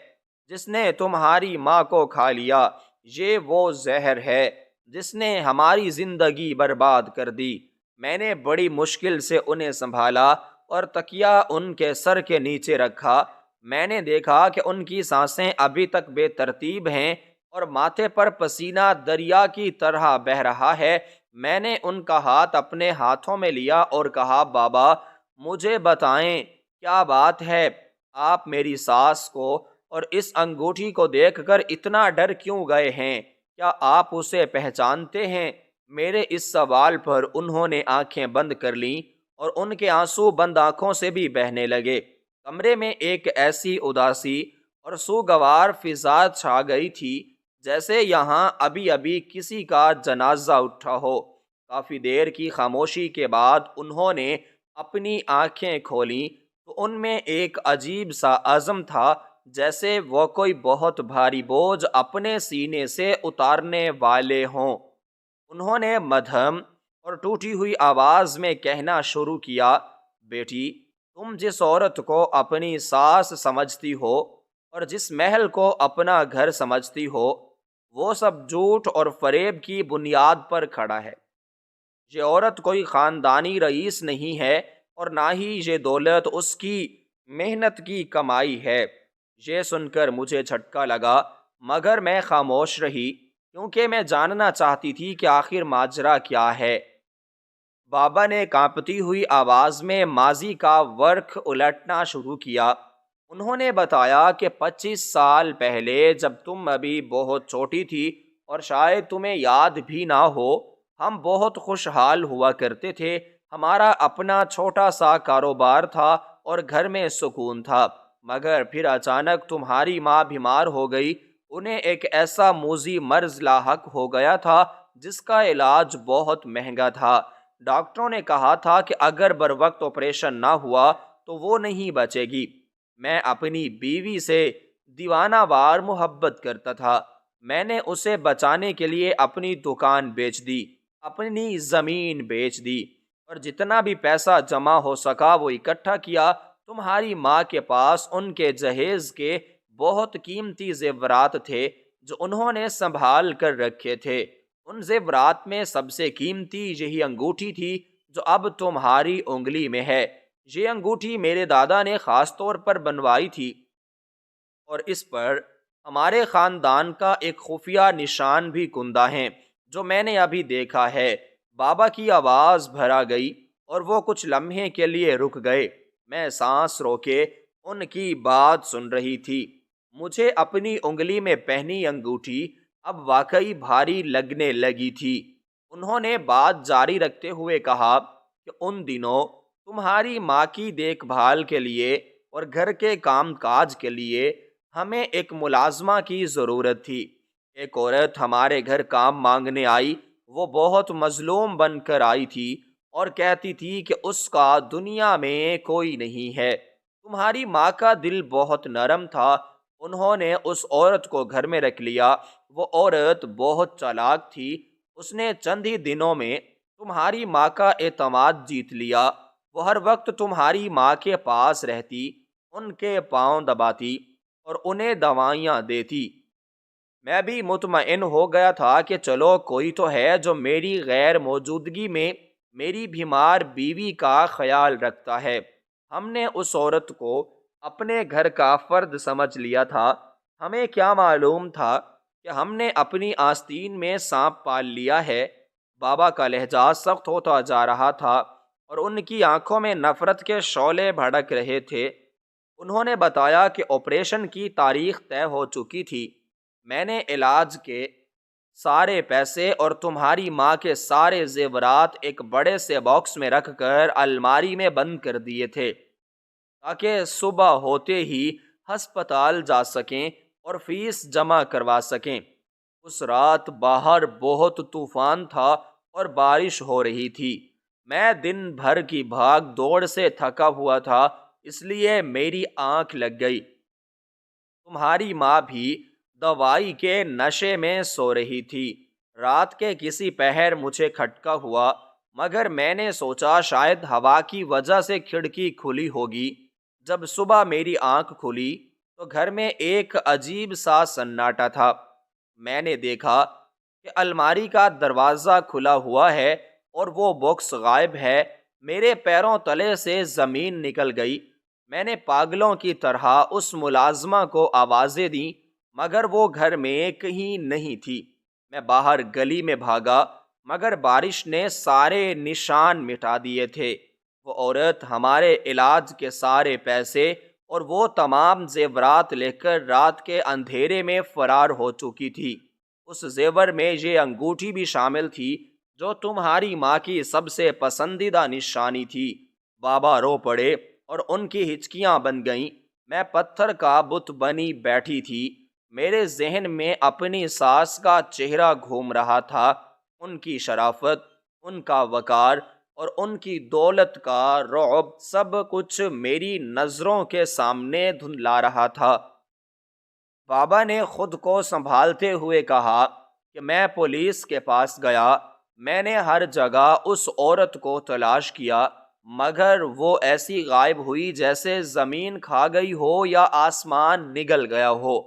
Speaker 1: جس نے تمہاری ماں کو کھا لیا، یہ وہ زہر ہے جس نے ہماری زندگی برباد کر دی۔ میں نے بڑی مشکل سے انہیں سنبھالا اور تکیہ ان کے سر کے نیچے رکھا۔ میں نے دیکھا کہ ان کی سانسیں ابھی تک بے ترتیب ہیں اور ماتھے پر پسینہ دریا کی طرح بہہ رہا ہے۔ میں نے ان کا ہاتھ اپنے ہاتھوں میں لیا اور کہا، بابا مجھے بتائیں کیا بات ہے، آپ میری ساس کو اور اس انگوٹھی کو دیکھ کر اتنا ڈر کیوں گئے ہیں؟ کیا آپ اسے پہچانتے ہیں؟ میرے اس سوال پر انہوں نے آنکھیں بند کر لیں اور ان کے آنسو بند آنکھوں سے بھی بہنے لگے۔ کمرے میں ایک ایسی اداسی اور سوگوار فضا چھا گئی تھی جیسے یہاں ابھی ابھی کسی کا جنازہ اٹھا ہو۔ کافی دیر کی خاموشی کے بعد انہوں نے اپنی آنکھیں کھولیں تو ان میں ایک عجیب سا عزم تھا، جیسے وہ کوئی بہت بھاری بوجھ اپنے سینے سے اتارنے والے ہوں۔ انہوں نے مدھم اور ٹوٹی ہوئی آواز میں کہنا شروع کیا، بیٹی تم جس عورت کو اپنی ساس سمجھتی ہو اور جس محل کو اپنا گھر سمجھتی ہو، وہ سب جھوٹ اور فریب کی بنیاد پر کھڑا ہے۔ یہ عورت کوئی خاندانی رئیس نہیں ہے اور نہ ہی یہ دولت اس کی محنت کی کمائی ہے۔ یہ سن کر مجھے جھٹکا لگا، مگر میں خاموش رہی کیونکہ میں جاننا چاہتی تھی کہ آخر ماجرا کیا ہے۔ بابا نے کانپتی ہوئی آواز میں ماضی کا ورق الٹنا شروع کیا۔ انہوں نے بتایا کہ 25 سال پہلے جب تم ابھی بہت چھوٹی تھی اور شاید تمہیں یاد بھی نہ ہو، ہم بہت خوشحال ہوا کرتے تھے۔ ہمارا اپنا چھوٹا سا کاروبار تھا اور گھر میں سکون تھا، مگر پھر اچانک تمہاری ماں بیمار ہو گئی۔ انہیں ایک ایسا موذی مرض لاحق ہو گیا تھا جس کا علاج بہت مہنگا تھا۔ ڈاکٹروں نے کہا تھا کہ اگر بروقت آپریشن نہ ہوا تو وہ نہیں بچے گی۔ میں اپنی بیوی سے دیوانہ وار محبت کرتا تھا۔ میں نے اسے بچانے کے لیے اپنی دکان بیچ دی، اپنی زمین بیچ دی اور جتنا بھی پیسہ جمع ہو سکا وہ اکٹھا کیا۔ تمہاری ماں کے پاس ان کے جہیز کے بہت قیمتی زیورات تھے جو انہوں نے سنبھال کر رکھے تھے۔ ان زیورات میں سب سے قیمتی یہی انگوٹھی تھی جو اب تمہاری انگلی میں ہے۔ یہ انگوٹھی میرے دادا نے خاص طور پر بنوائی تھی اور اس پر ہمارے خاندان کا ایک خفیہ نشان بھی کندہ ہے جو میں نے ابھی دیکھا ہے۔ بابا کی آواز بھرا گئی اور وہ کچھ لمحے کے لیے رک گئے۔ میں سانس روکے ان کی بات سن رہی تھی۔ مجھے اپنی انگلی میں پہنی انگوٹھی اب واقعی بھاری لگنے لگی تھی۔ انہوں نے بات جاری رکھتے ہوئے کہا کہ ان دنوں تمہاری ماں کی دیکھ بھال کے لیے اور گھر کے کام کاج کے لیے ہمیں ایک ملازمہ کی ضرورت تھی۔ ایک عورت ہمارے گھر کام مانگنے آئی۔ وہ بہت مظلوم بن کر آئی تھی اور کہتی تھی کہ اس کا دنیا میں کوئی نہیں ہے۔ تمہاری ماں کا دل بہت نرم تھا۔ انہوں نے اس عورت کو گھر میں رکھ لیا۔ وہ عورت بہت چالاک تھی۔ اس نے چند ہی دنوں میں تمہاری ماں کا اعتماد جیت لیا۔ وہ ہر وقت تمہاری ماں کے پاس رہتی، ان کے پاؤں دباتی اور انہیں دوائیاں دیتی۔ میں بھی مطمئن ہو گیا تھا کہ چلو کوئی تو ہے جو میری غیر موجودگی میں میری بیمار بیوی کا خیال رکھتا ہے۔ ہم نے اس عورت کو اپنے گھر کا فرد سمجھ لیا تھا۔ ہمیں کیا معلوم تھا کہ ہم نے اپنی آستین میں سانپ پال لیا ہے۔ بابا کا لہجہ سخت ہوتا جا رہا تھا اور ان کی آنکھوں میں نفرت کے شعلے بھڑک رہے تھے۔ انہوں نے بتایا کہ آپریشن کی تاریخ طے ہو چکی تھی۔ میں نے علاج کے سارے پیسے اور تمہاری ماں کے سارے زیورات ایک بڑے سے باکس میں رکھ کر الماری میں بند کر دیے تھے تاکہ صبح ہوتے ہی ہسپتال جا سکیں اور فیس جمع کروا سکیں۔ اس رات باہر بہت طوفان تھا اور بارش ہو رہی تھی۔ میں دن بھر کی بھاگ دوڑ سے تھکا ہوا تھا، اس لیے میری آنکھ لگ گئی۔ تمہاری ماں بھی دوائی کے نشے میں سو رہی تھی۔ رات کے کسی پہر مجھے کھٹکا ہوا، مگر میں نے سوچا شاید ہوا کی وجہ سے کھڑکی کھلی ہوگی۔ جب صبح میری آنکھ کھلی تو گھر میں ایک عجیب سا سناٹا تھا۔ میں نے دیکھا کہ الماری کا دروازہ کھلا ہوا ہے اور وہ باکس غائب ہے۔ میرے پیروں تلے سے زمین نکل گئی۔ میں نے پاگلوں کی طرح اس ملازمہ کو آوازیں دیں، مگر وہ گھر میں کہیں نہیں تھی۔ میں باہر گلی میں بھاگا، مگر بارش نے سارے نشان مٹا دیے تھے۔ وہ عورت ہمارے علاج کے سارے پیسے اور وہ تمام زیورات لے کر رات کے اندھیرے میں فرار ہو چکی تھی۔ اس زیور میں یہ انگوٹھی بھی شامل تھی جو تمہاری ماں کی سب سے پسندیدہ نشانی تھی۔ بابا رو پڑے اور ان کی ہچکیاں بن گئیں۔ میں پتھر کا بت بنی بیٹھی تھی۔ میرے ذہن میں اپنی ساس کا چہرہ گھوم رہا تھا، ان کی شرافت، ان کا وقار اور ان کی دولت کا رعب، سب کچھ میری نظروں کے سامنے دھندلا رہا تھا۔ بابا نے خود کو سنبھالتے ہوئے کہا کہ میں پولیس کے پاس گیا۔ میں نے ہر جگہ اس عورت کو تلاش کیا، مگر وہ ایسی غائب ہوئی جیسے زمین کھا گئی ہو یا آسمان نگل گیا ہو۔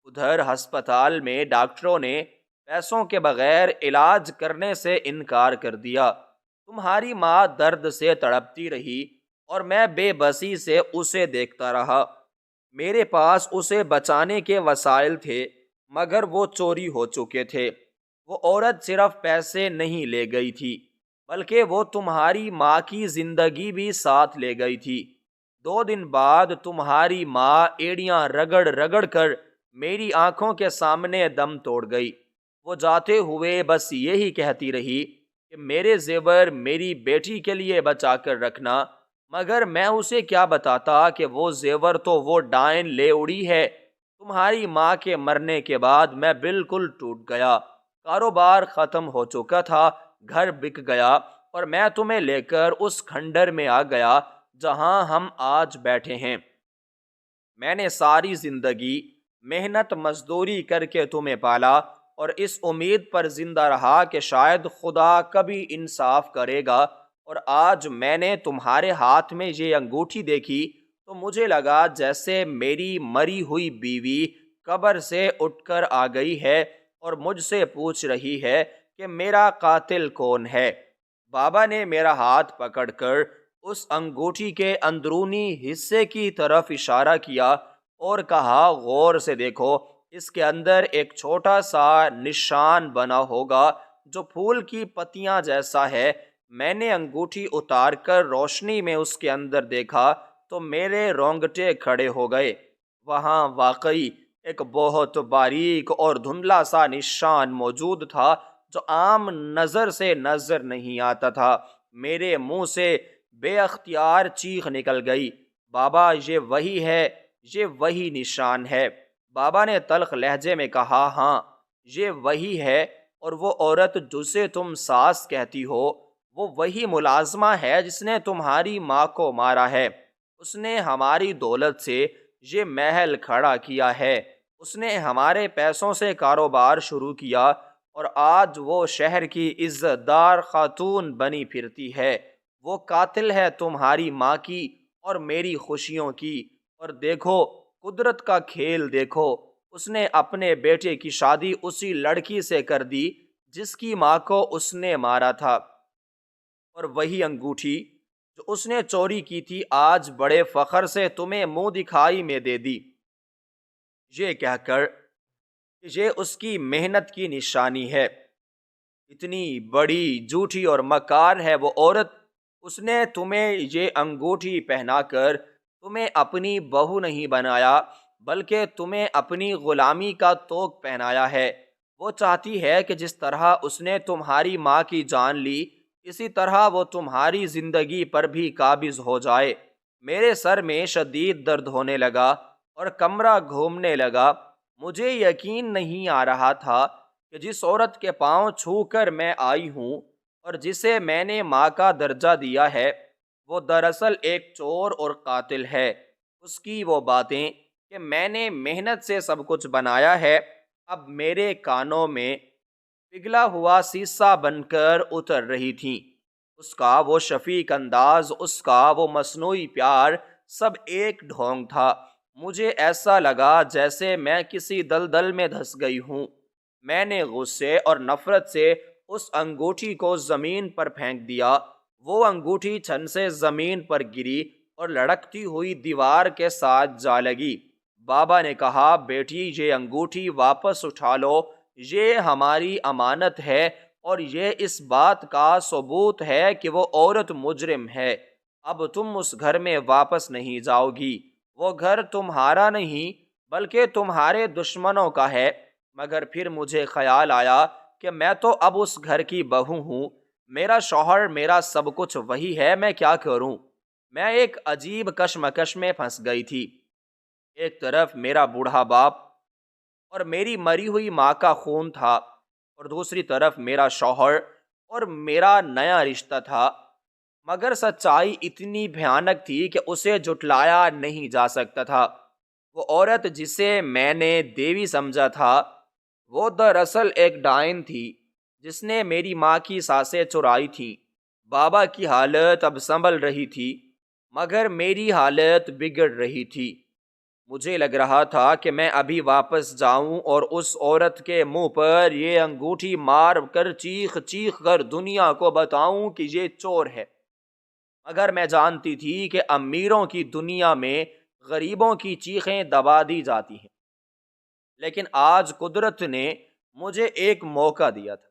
Speaker 1: ادھر ہسپتال میں ڈاکٹروں نے پیسوں کے بغیر علاج کرنے سے انکار کر دیا۔ تمہاری ماں درد سے تڑپتی رہی اور میں بے بسی سے اسے دیکھتا رہا۔ میرے پاس اسے بچانے کے وسائل تھے، مگر وہ چوری ہو چکے تھے۔ وہ عورت صرف پیسے نہیں لے گئی تھی، بلکہ وہ تمہاری ماں کی زندگی بھی ساتھ لے گئی تھی۔ 2 دن بعد تمہاری ماں ایڑیاں رگڑ رگڑ کر میری آنکھوں کے سامنے دم توڑ گئی۔ وہ جاتے ہوئے بس یہی کہتی رہی کہ میرے زیور میری بیٹی کے لیے بچا کر رکھنا، مگر میں اسے کیا بتاتا کہ وہ زیور تو وہ ڈائن لے اڑی ہے۔ تمہاری ماں کے مرنے کے بعد میں بالکل ٹوٹ گیا۔ کاروبار ختم ہو چکا تھا، گھر بک گیا اور میں تمہیں لے کر اس کھنڈر میں آ گیا جہاں ہم آج بیٹھے ہیں۔ میں نے ساری زندگی محنت مزدوری کر کے تمہیں پالا اور اس امید پر زندہ رہا کہ شاید خدا کبھی انصاف کرے گا، اور آج میں نے تمہارے ہاتھ میں یہ انگوٹھی دیکھی تو مجھے لگا جیسے میری مری ہوئی بیوی قبر سے اٹھ کر آ گئی ہے اور مجھ سے پوچھ رہی ہے کہ میرا قاتل کون ہے۔ بابا نے میرا ہاتھ پکڑ کر اس انگوٹھی کے اندرونی حصے کی طرف اشارہ کیا اور کہا، غور سے دیکھو، اس کے اندر ایک چھوٹا سا نشان بنا ہوگا جو پھول کی پتیاں جیسا ہے۔ میں نے انگوٹھی اتار کر روشنی میں اس کے اندر دیکھا تو میرے رونگٹے کھڑے ہو گئے۔ وہاں واقعی ایک بہت باریک اور دھندلا سا نشان موجود تھا جو عام نظر سے نظر نہیں آتا تھا۔ میرے منہ سے بے اختیار چیخ نکل گئی، بابا یہ وہی ہے، یہ وہی نشان ہے۔ بابا نے تلخ لہجے میں کہا، ہاں یہ وہی ہے، اور وہ عورت جسے تم ساس کہتی ہو وہ وہی ملازمہ ہے جس نے تمہاری ماں کو مارا ہے۔ اس نے ہماری دولت سے یہ محل کھڑا کیا ہے، اس نے ہمارے پیسوں سے کاروبار شروع کیا اور آج وہ شہر کی عزت دار خاتون بنی پھرتی ہے۔ وہ قاتل ہے تمہاری ماں کی اور میری خوشیوں کی۔ اور دیکھو قدرت کا کھیل دیکھو، اس نے اپنے بیٹے کی شادی اسی لڑکی سے کر دی جس کی ماں کو اس نے مارا تھا، اور وہی انگوٹھی جو اس نے چوری کی تھی آج بڑے فخر سے تمہیں منہ دکھائی میں دے دی، یہ کہہ کر کہ یہ اس کی محنت کی نشانی ہے۔ اتنی بڑی جھوٹی اور مکار ہے وہ عورت، اس نے تمہیں یہ انگوٹھی پہنا کر تمہیں اپنی بہو نہیں بنایا بلکہ تمہیں اپنی غلامی کا طوق پہنایا ہے۔ وہ چاہتی ہے کہ جس طرح اس نے تمہاری ماں کی جان لی، اسی طرح وہ تمہاری زندگی پر بھی قابض ہو جائے۔ میرے سر میں شدید درد ہونے لگا اور کمرہ گھومنے لگا۔ مجھے یقین نہیں آ رہا تھا کہ جس عورت کے پاؤں چھو کر میں آئی ہوں اور جسے میں نے ماں کا درجہ دیا ہے، وہ دراصل ایک چور اور قاتل ہے۔ اس کی وہ باتیں کہ میں نے محنت سے سب کچھ بنایا ہے، اب میرے کانوں میں پگھلا ہوا سیسا بن کر اتر رہی تھیں۔ اس کا وہ شفیق انداز، اس کا وہ مصنوعی پیار، سب ایک ڈھونگ تھا۔ مجھے ایسا لگا جیسے میں کسی دلدل میں دھس گئی ہوں۔ میں نے غصے اور نفرت سے اس انگوٹھی کو زمین پر پھینک دیا۔ وہ انگوٹھی چھن سے زمین پر گری اور لڑکتی ہوئی دیوار کے ساتھ جا لگی۔ بابا نے کہا، بیٹی یہ انگوٹھی واپس اٹھا لو، یہ ہماری امانت ہے اور یہ اس بات کا ثبوت ہے کہ وہ عورت مجرم ہے۔ اب تم اس گھر میں واپس نہیں جاؤ گی۔ وہ گھر تمہارا نہیں بلکہ تمہارے دشمنوں کا ہے۔ مگر پھر مجھے خیال آیا کہ میں تو اب اس گھر کی بہو ہوں، میرا شوہر، میرا سب کچھ وہی ہے، میں کیا کروں؟ میں ایک عجیب کشمکش میں پھنس گئی تھی۔ ایک طرف میرا بوڑھا باپ اور میری مری ہوئی ماں کا خون تھا، اور دوسری طرف میرا شوہر اور میرا نیا رشتہ تھا۔ مگر سچائی اتنی بھیانک تھی کہ اسے جھٹلایا نہیں جا سکتا تھا۔ وہ عورت جسے میں نے دیوی سمجھا تھا، وہ دراصل ایک ڈائن تھی جس نے میری ماں کی سانسیں چرائی تھیں۔ بابا کی حالت اب سنبھل رہی تھی، مگر میری حالت بگڑ رہی تھی۔ مجھے لگ رہا تھا کہ میں ابھی واپس جاؤں اور اس عورت کے منہ پر یہ انگوٹھی مار کر چیخ چیخ کر دنیا کو بتاؤں کہ یہ چور ہے۔ مگر میں جانتی تھی کہ امیروں کی دنیا میں غریبوں کی چیخیں دبا دی جاتی ہیں۔ لیکن آج قدرت نے مجھے ایک موقع دیا تھا۔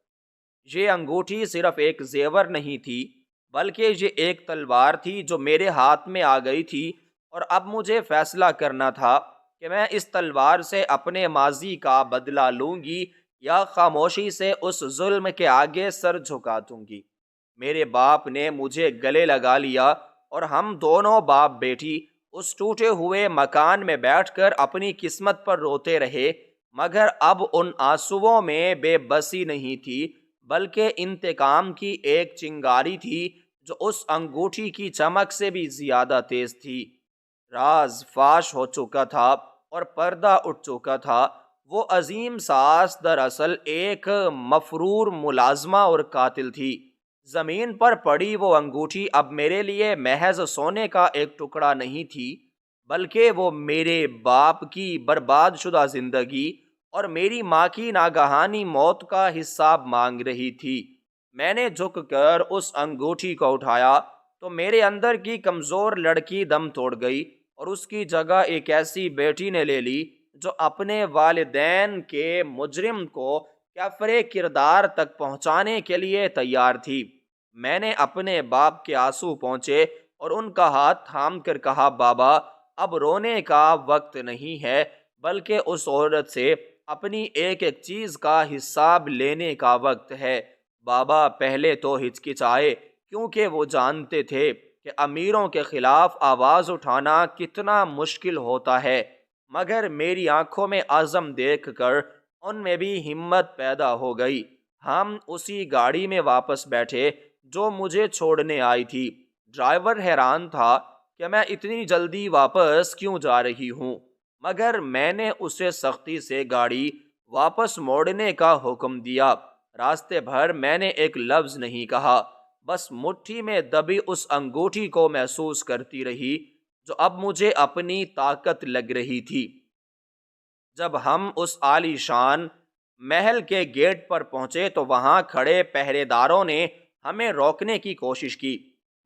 Speaker 1: یہ انگوٹھی صرف ایک زیور نہیں تھی، بلکہ یہ ایک تلوار تھی جو میرے ہاتھ میں آ گئی تھی، اور اب مجھے فیصلہ کرنا تھا کہ میں اس تلوار سے اپنے ماضی کا بدلہ لوں گی یا خاموشی سے اس ظلم کے آگے سر جھکا دوں گی۔ میرے باپ نے مجھے گلے لگا لیا اور ہم دونوں باپ بیٹی اس ٹوٹے ہوئے مکان میں بیٹھ کر اپنی قسمت پر روتے رہے۔ مگر اب ان آنسوؤں میں بے بسی نہیں تھی، بلکہ انتقام کی ایک چنگاری تھی جو اس انگوٹھی کی چمک سے بھی زیادہ تیز تھی۔ راز فاش ہو چکا تھا اور پردہ اٹھ چکا تھا۔ وہ عظیم ساس دراصل ایک مفرور ملازمہ اور قاتل تھی۔ زمین پر پڑی وہ انگوٹھی اب میرے لیے محض سونے کا ایک ٹکڑا نہیں تھی، بلکہ وہ میرے باپ کی برباد شدہ زندگی اور میری ماں کی ناگہانی موت کا حساب مانگ رہی تھی۔ میں نے جھک کر اس انگوٹھی کو اٹھایا تو میرے اندر کی کمزور لڑکی دم توڑ گئی، اور اس کی جگہ ایک ایسی بیٹی نے لے لی جو اپنے والدین کے مجرم کو کفرِ کردار تک پہنچانے کے لیے تیار تھی۔ میں نے اپنے باپ کے آنسو پہنچے اور ان کا ہاتھ تھام کر کہا، بابا اب رونے کا وقت نہیں ہے، بلکہ اس عورت سے اپنی ایک ایک چیز کا حساب لینے کا وقت ہے۔ بابا پہلے تو ہچکچائے، کیونکہ وہ جانتے تھے کہ امیروں کے خلاف آواز اٹھانا کتنا مشکل ہوتا ہے، مگر میری آنکھوں میں عزم دیکھ کر ان میں بھی ہمت پیدا ہو گئی۔ ہم اسی گاڑی میں واپس بیٹھے جو مجھے چھوڑنے آئی تھی۔ ڈرائیور حیران تھا کہ میں اتنی جلدی واپس کیوں جا رہی ہوں، مگر میں نے اسے سختی سے گاڑی واپس موڑنے کا حکم دیا۔ راستے بھر میں نے ایک لفظ نہیں کہا، بس مٹھی میں دبی اس انگوٹھی کو محسوس کرتی رہی جو اب مجھے اپنی طاقت لگ رہی تھی۔ جب ہم اس عالی شان محل کے گیٹ پر پہنچے تو وہاں کھڑے پہرے داروں نے ہمیں روکنے کی کوشش کی،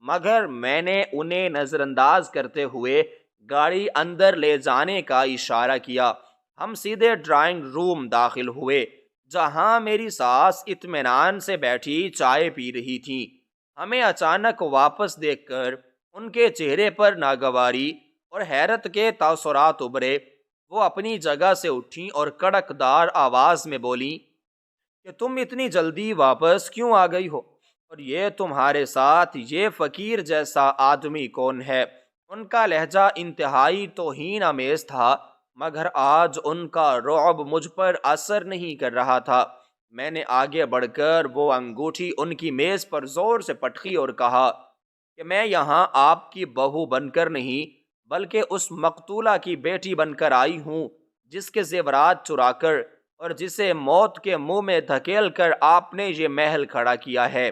Speaker 1: مگر میں نے انہیں نظر انداز کرتے ہوئے گاڑی اندر لے جانے کا اشارہ کیا۔ ہم سیدھے ڈرائنگ روم داخل ہوئے، جہاں میری ساس اطمینان سے بیٹھی چائے پی رہی تھی۔ ہمیں اچانک واپس دیکھ کر ان کے چہرے پر ناگواری اور حیرت کے تاثرات ابھرے۔ وہ اپنی جگہ سے اٹھیں اور کڑک دار آواز میں بولیں کہ تم اتنی جلدی واپس کیوں آ گئی ہو، اور یہ تمہارے ساتھ یہ فقیر جیسا آدمی کون ہے؟ ان کا لہجہ انتہائی توہین آمیز تھا، مگر آج ان کا رعب مجھ پر اثر نہیں کر رہا تھا۔ میں نے آگے بڑھ کر وہ انگوٹھی ان کی میز پر زور سے پٹکی اور کہا کہ میں یہاں آپ کی بہو بن کر نہیں بلکہ اس مقتولہ کی بیٹی بن کر آئی ہوں جس کے زیورات چرا کر اور جسے موت کے منہ میں دھکیل کر آپ نے یہ محل کھڑا کیا ہے۔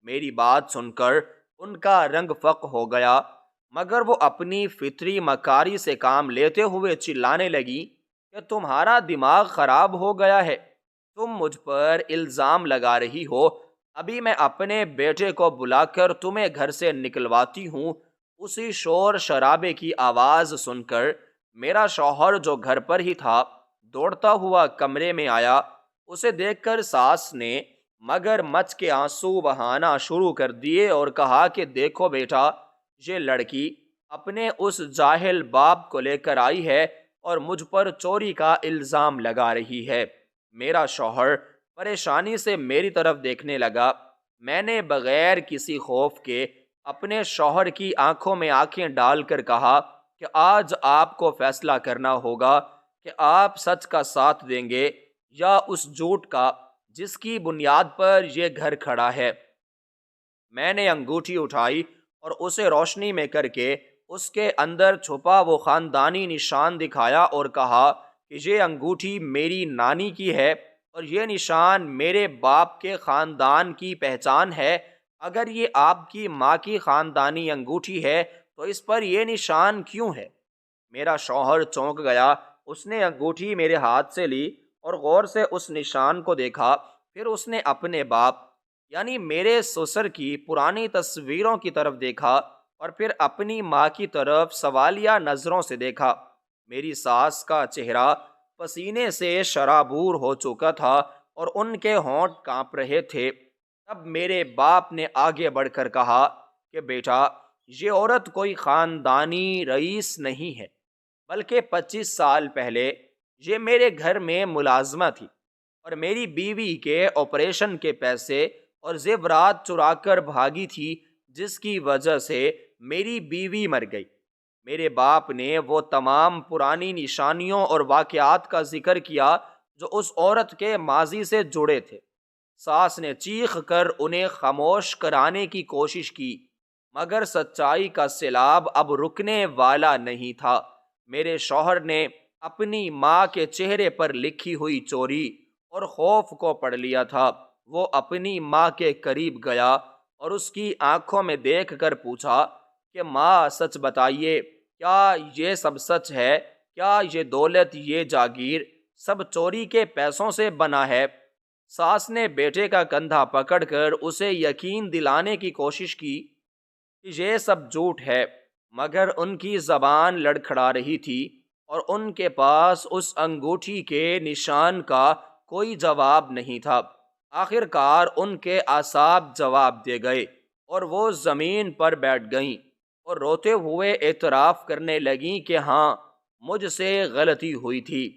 Speaker 1: میری بات سن کر ان کا رنگ فق ہو گیا، مگر وہ اپنی فطری مکاری سے کام لیتے ہوئے چلانے لگی کہ تمہارا دماغ خراب ہو گیا ہے، تم مجھ پر الزام لگا رہی ہو، ابھی میں اپنے بیٹے کو بلا کر تمہیں گھر سے نکلواتی ہوں۔ اسی شور شرابے کی آواز سن کر میرا شوہر جو گھر پر ہی تھا دوڑتا ہوا کمرے میں آیا۔ اسے دیکھ کر ساس نے مگر مچ کے آنسو بہانا شروع کر دیے اور کہا کہ دیکھو بیٹا، یہ لڑکی اپنے اس جاہل باپ کو لے کر آئی ہے اور مجھ پر چوری کا الزام لگا رہی ہے۔ میرا شوہر پریشانی سے میری طرف دیکھنے لگا۔ میں نے بغیر کسی خوف کے اپنے شوہر کی آنکھوں میں آنکھیں ڈال کر کہا کہ آج آپ کو فیصلہ کرنا ہوگا کہ آپ سچ کا ساتھ دیں گے یا اس جھوٹ کا جس کی بنیاد پر یہ گھر کھڑا ہے۔ میں نے انگوٹھی اٹھائی اور اسے روشنی میں کر کے اس کے اندر چھپا وہ خاندانی نشان دکھایا اور کہا کہ یہ انگوٹھی میری نانی کی ہے اور یہ نشان میرے باپ کے خاندان کی پہچان ہے۔ اگر یہ آپ کی ماں کی خاندانی انگوٹھی ہے تو اس پر یہ نشان کیوں ہے؟ میرا شوہر چونک گیا۔ اس نے انگوٹھی میرے ہاتھ سے لی اور غور سے اس نشان کو دیکھا، پھر اس نے اپنے باپ یعنی میرے سسر کی پرانی تصویروں کی طرف دیکھا اور پھر اپنی ماں کی طرف سوالیہ نظروں سے دیکھا۔ میری ساس کا چہرہ پسینے سے شرابور ہو چکا تھا اور ان کے ہونٹ کانپ رہے تھے۔ تب میرے باپ نے آگے بڑھ کر کہا کہ بیٹا، یہ عورت کوئی خاندانی رئیس نہیں ہے، بلکہ 25 سال پہلے یہ میرے گھر میں ملازمہ تھی اور میری بیوی کے آپریشن کے پیسے اور زیورات چرا کر بھاگی تھی، جس کی وجہ سے میری بیوی مر گئی۔ میرے باپ نے وہ تمام پرانی نشانیوں اور واقعات کا ذکر کیا جو اس عورت کے ماضی سے جڑے تھے۔ ساس نے چیخ کر انہیں خاموش کرانے کی کوشش کی، مگر سچائی کا سیلاب اب رکنے والا نہیں تھا۔ میرے شوہر نے اپنی ماں کے چہرے پر لکھی ہوئی چوری اور خوف کو پڑھ لیا تھا۔ وہ اپنی ماں کے قریب گیا اور اس کی آنکھوں میں دیکھ کر پوچھا کہ ماں، سچ بتائیے، کیا یہ سب سچ ہے؟ کیا یہ دولت، یہ جاگیر سب چوری کے پیسوں سے بنا ہے؟ ساس نے بیٹے کا کندھا پکڑ کر اسے یقین دلانے کی کوشش کی کہ یہ سب جھوٹ ہے، مگر ان کی زبان لڑکھڑا رہی تھی اور ان کے پاس اس انگوٹھی کے نشان کا کوئی جواب نہیں تھا۔ آخر کار ان کے اعصاب جواب دے گئے اور وہ زمین پر بیٹھ گئیں اور روتے ہوئے اعتراف کرنے لگیں کہ ہاں، مجھ سے غلطی ہوئی تھی۔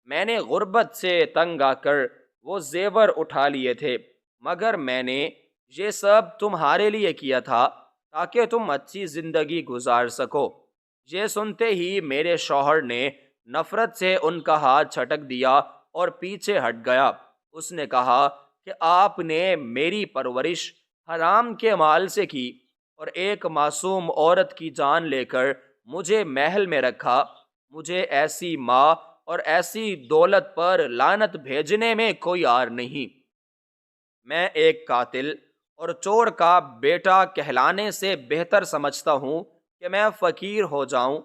Speaker 1: میں نے غربت سے تنگ آ کر وہ زیور اٹھا لیے تھے، مگر میں نے یہ سب تمہارے لیے کیا تھا تاکہ تم اچھی زندگی گزار سکو۔ یہ سنتے ہی میرے شوہر نے نفرت سے ان کا ہاتھ چھٹک دیا اور پیچھے ہٹ گیا۔ اس نے کہا کہ آپ نے میری پرورش حرام کے مال سے کی اور ایک معصوم عورت کی جان لے کر مجھے محل میں رکھا۔ مجھے ایسی ماں اور ایسی دولت پر لعنت بھیجنے میں کوئی عار نہیں۔ میں ایک قاتل اور چور کا بیٹا کہلانے سے بہتر سمجھتا ہوں کہ میں فقیر ہو جاؤں۔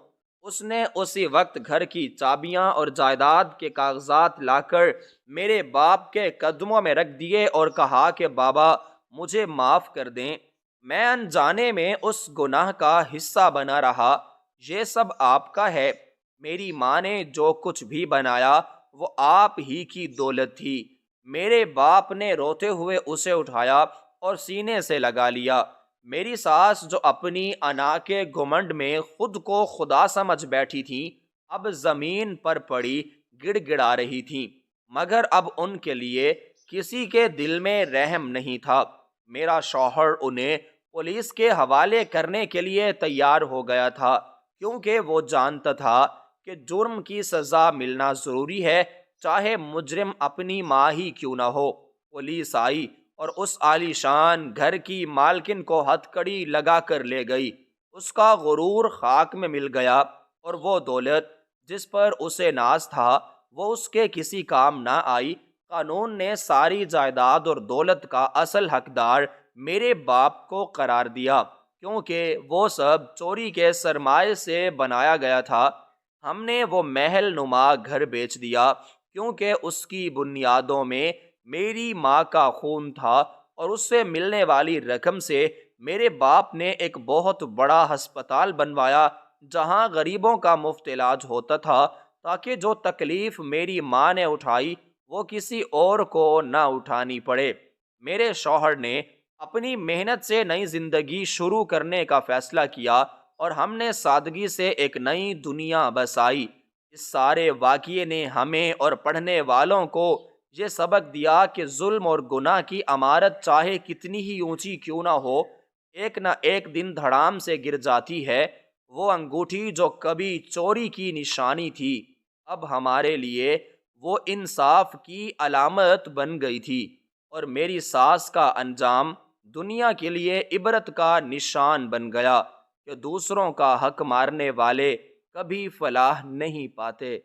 Speaker 1: اس نے اسی وقت گھر کی چابیاں اور جائیداد کے کاغذات لا کر میرے باپ کے قدموں میں رکھ دیے اور کہا کہ بابا، مجھے معاف کر دیں، میں انجانے میں اس گناہ کا حصہ بنا رہا، یہ سب آپ کا ہے۔ میری ماں نے جو کچھ بھی بنایا وہ آپ ہی کی دولت تھی۔ میرے باپ نے روتے ہوئے اسے اٹھایا اور سینے سے لگا لیا۔ میری ساس جو اپنی انا کے گھمنڈ میں خود کو خدا سمجھ بیٹھی تھی، اب زمین پر پڑی گڑ گڑا رہی تھیں، مگر اب ان کے لیے کسی کے دل میں رحم نہیں تھا۔ میرا شوہر انہیں پولیس کے حوالے کرنے کے لیے تیار ہو گیا تھا، کیونکہ وہ جانتا تھا کہ جرم کی سزا ملنا ضروری ہے، چاہے مجرم اپنی ماں ہی کیوں نہ ہو۔ پولیس آئی اور اس عالی شان گھر کی مالکن کو ہتھکڑی لگا کر لے گئی۔ اس کا غرور خاک میں مل گیا، اور وہ دولت جس پر اسے ناز تھا وہ اس کے کسی کام نہ آئی۔ قانون نے ساری جائیداد اور دولت کا اصل حقدار میرے باپ کو قرار دیا، کیونکہ وہ سب چوری کے سرمایے سے بنایا گیا تھا۔ ہم نے وہ محل نما گھر بیچ دیا، کیونکہ اس کی بنیادوں میں میری ماں کا خون تھا، اور اس سے ملنے والی رقم سے میرے باپ نے ایک بہت بڑا ہسپتال بنوایا جہاں غریبوں کا مفت علاج ہوتا تھا، تاکہ جو تکلیف میری ماں نے اٹھائی وہ کسی اور کو نہ اٹھانی پڑے۔ میرے شوہر نے اپنی محنت سے نئی زندگی شروع کرنے کا فیصلہ کیا، اور ہم نے سادگی سے ایک نئی دنیا بسائی۔ اس سارے واقعے نے ہمیں اور پڑھنے والوں کو یہ سبق دیا کہ ظلم اور گناہ کی عمارت چاہے کتنی ہی اونچی کیوں نہ ہو، ایک نہ ایک دن دھڑام سے گر جاتی ہے۔ وہ انگوٹھی جو کبھی چوری کی نشانی تھی، اب ہمارے لیے وہ انصاف کی علامت بن گئی تھی، اور میری ساس کا انجام دنیا کے لیے عبرت کا نشان بن گیا کہ دوسروں کا حق مارنے والے کبھی فلاح نہیں پاتے۔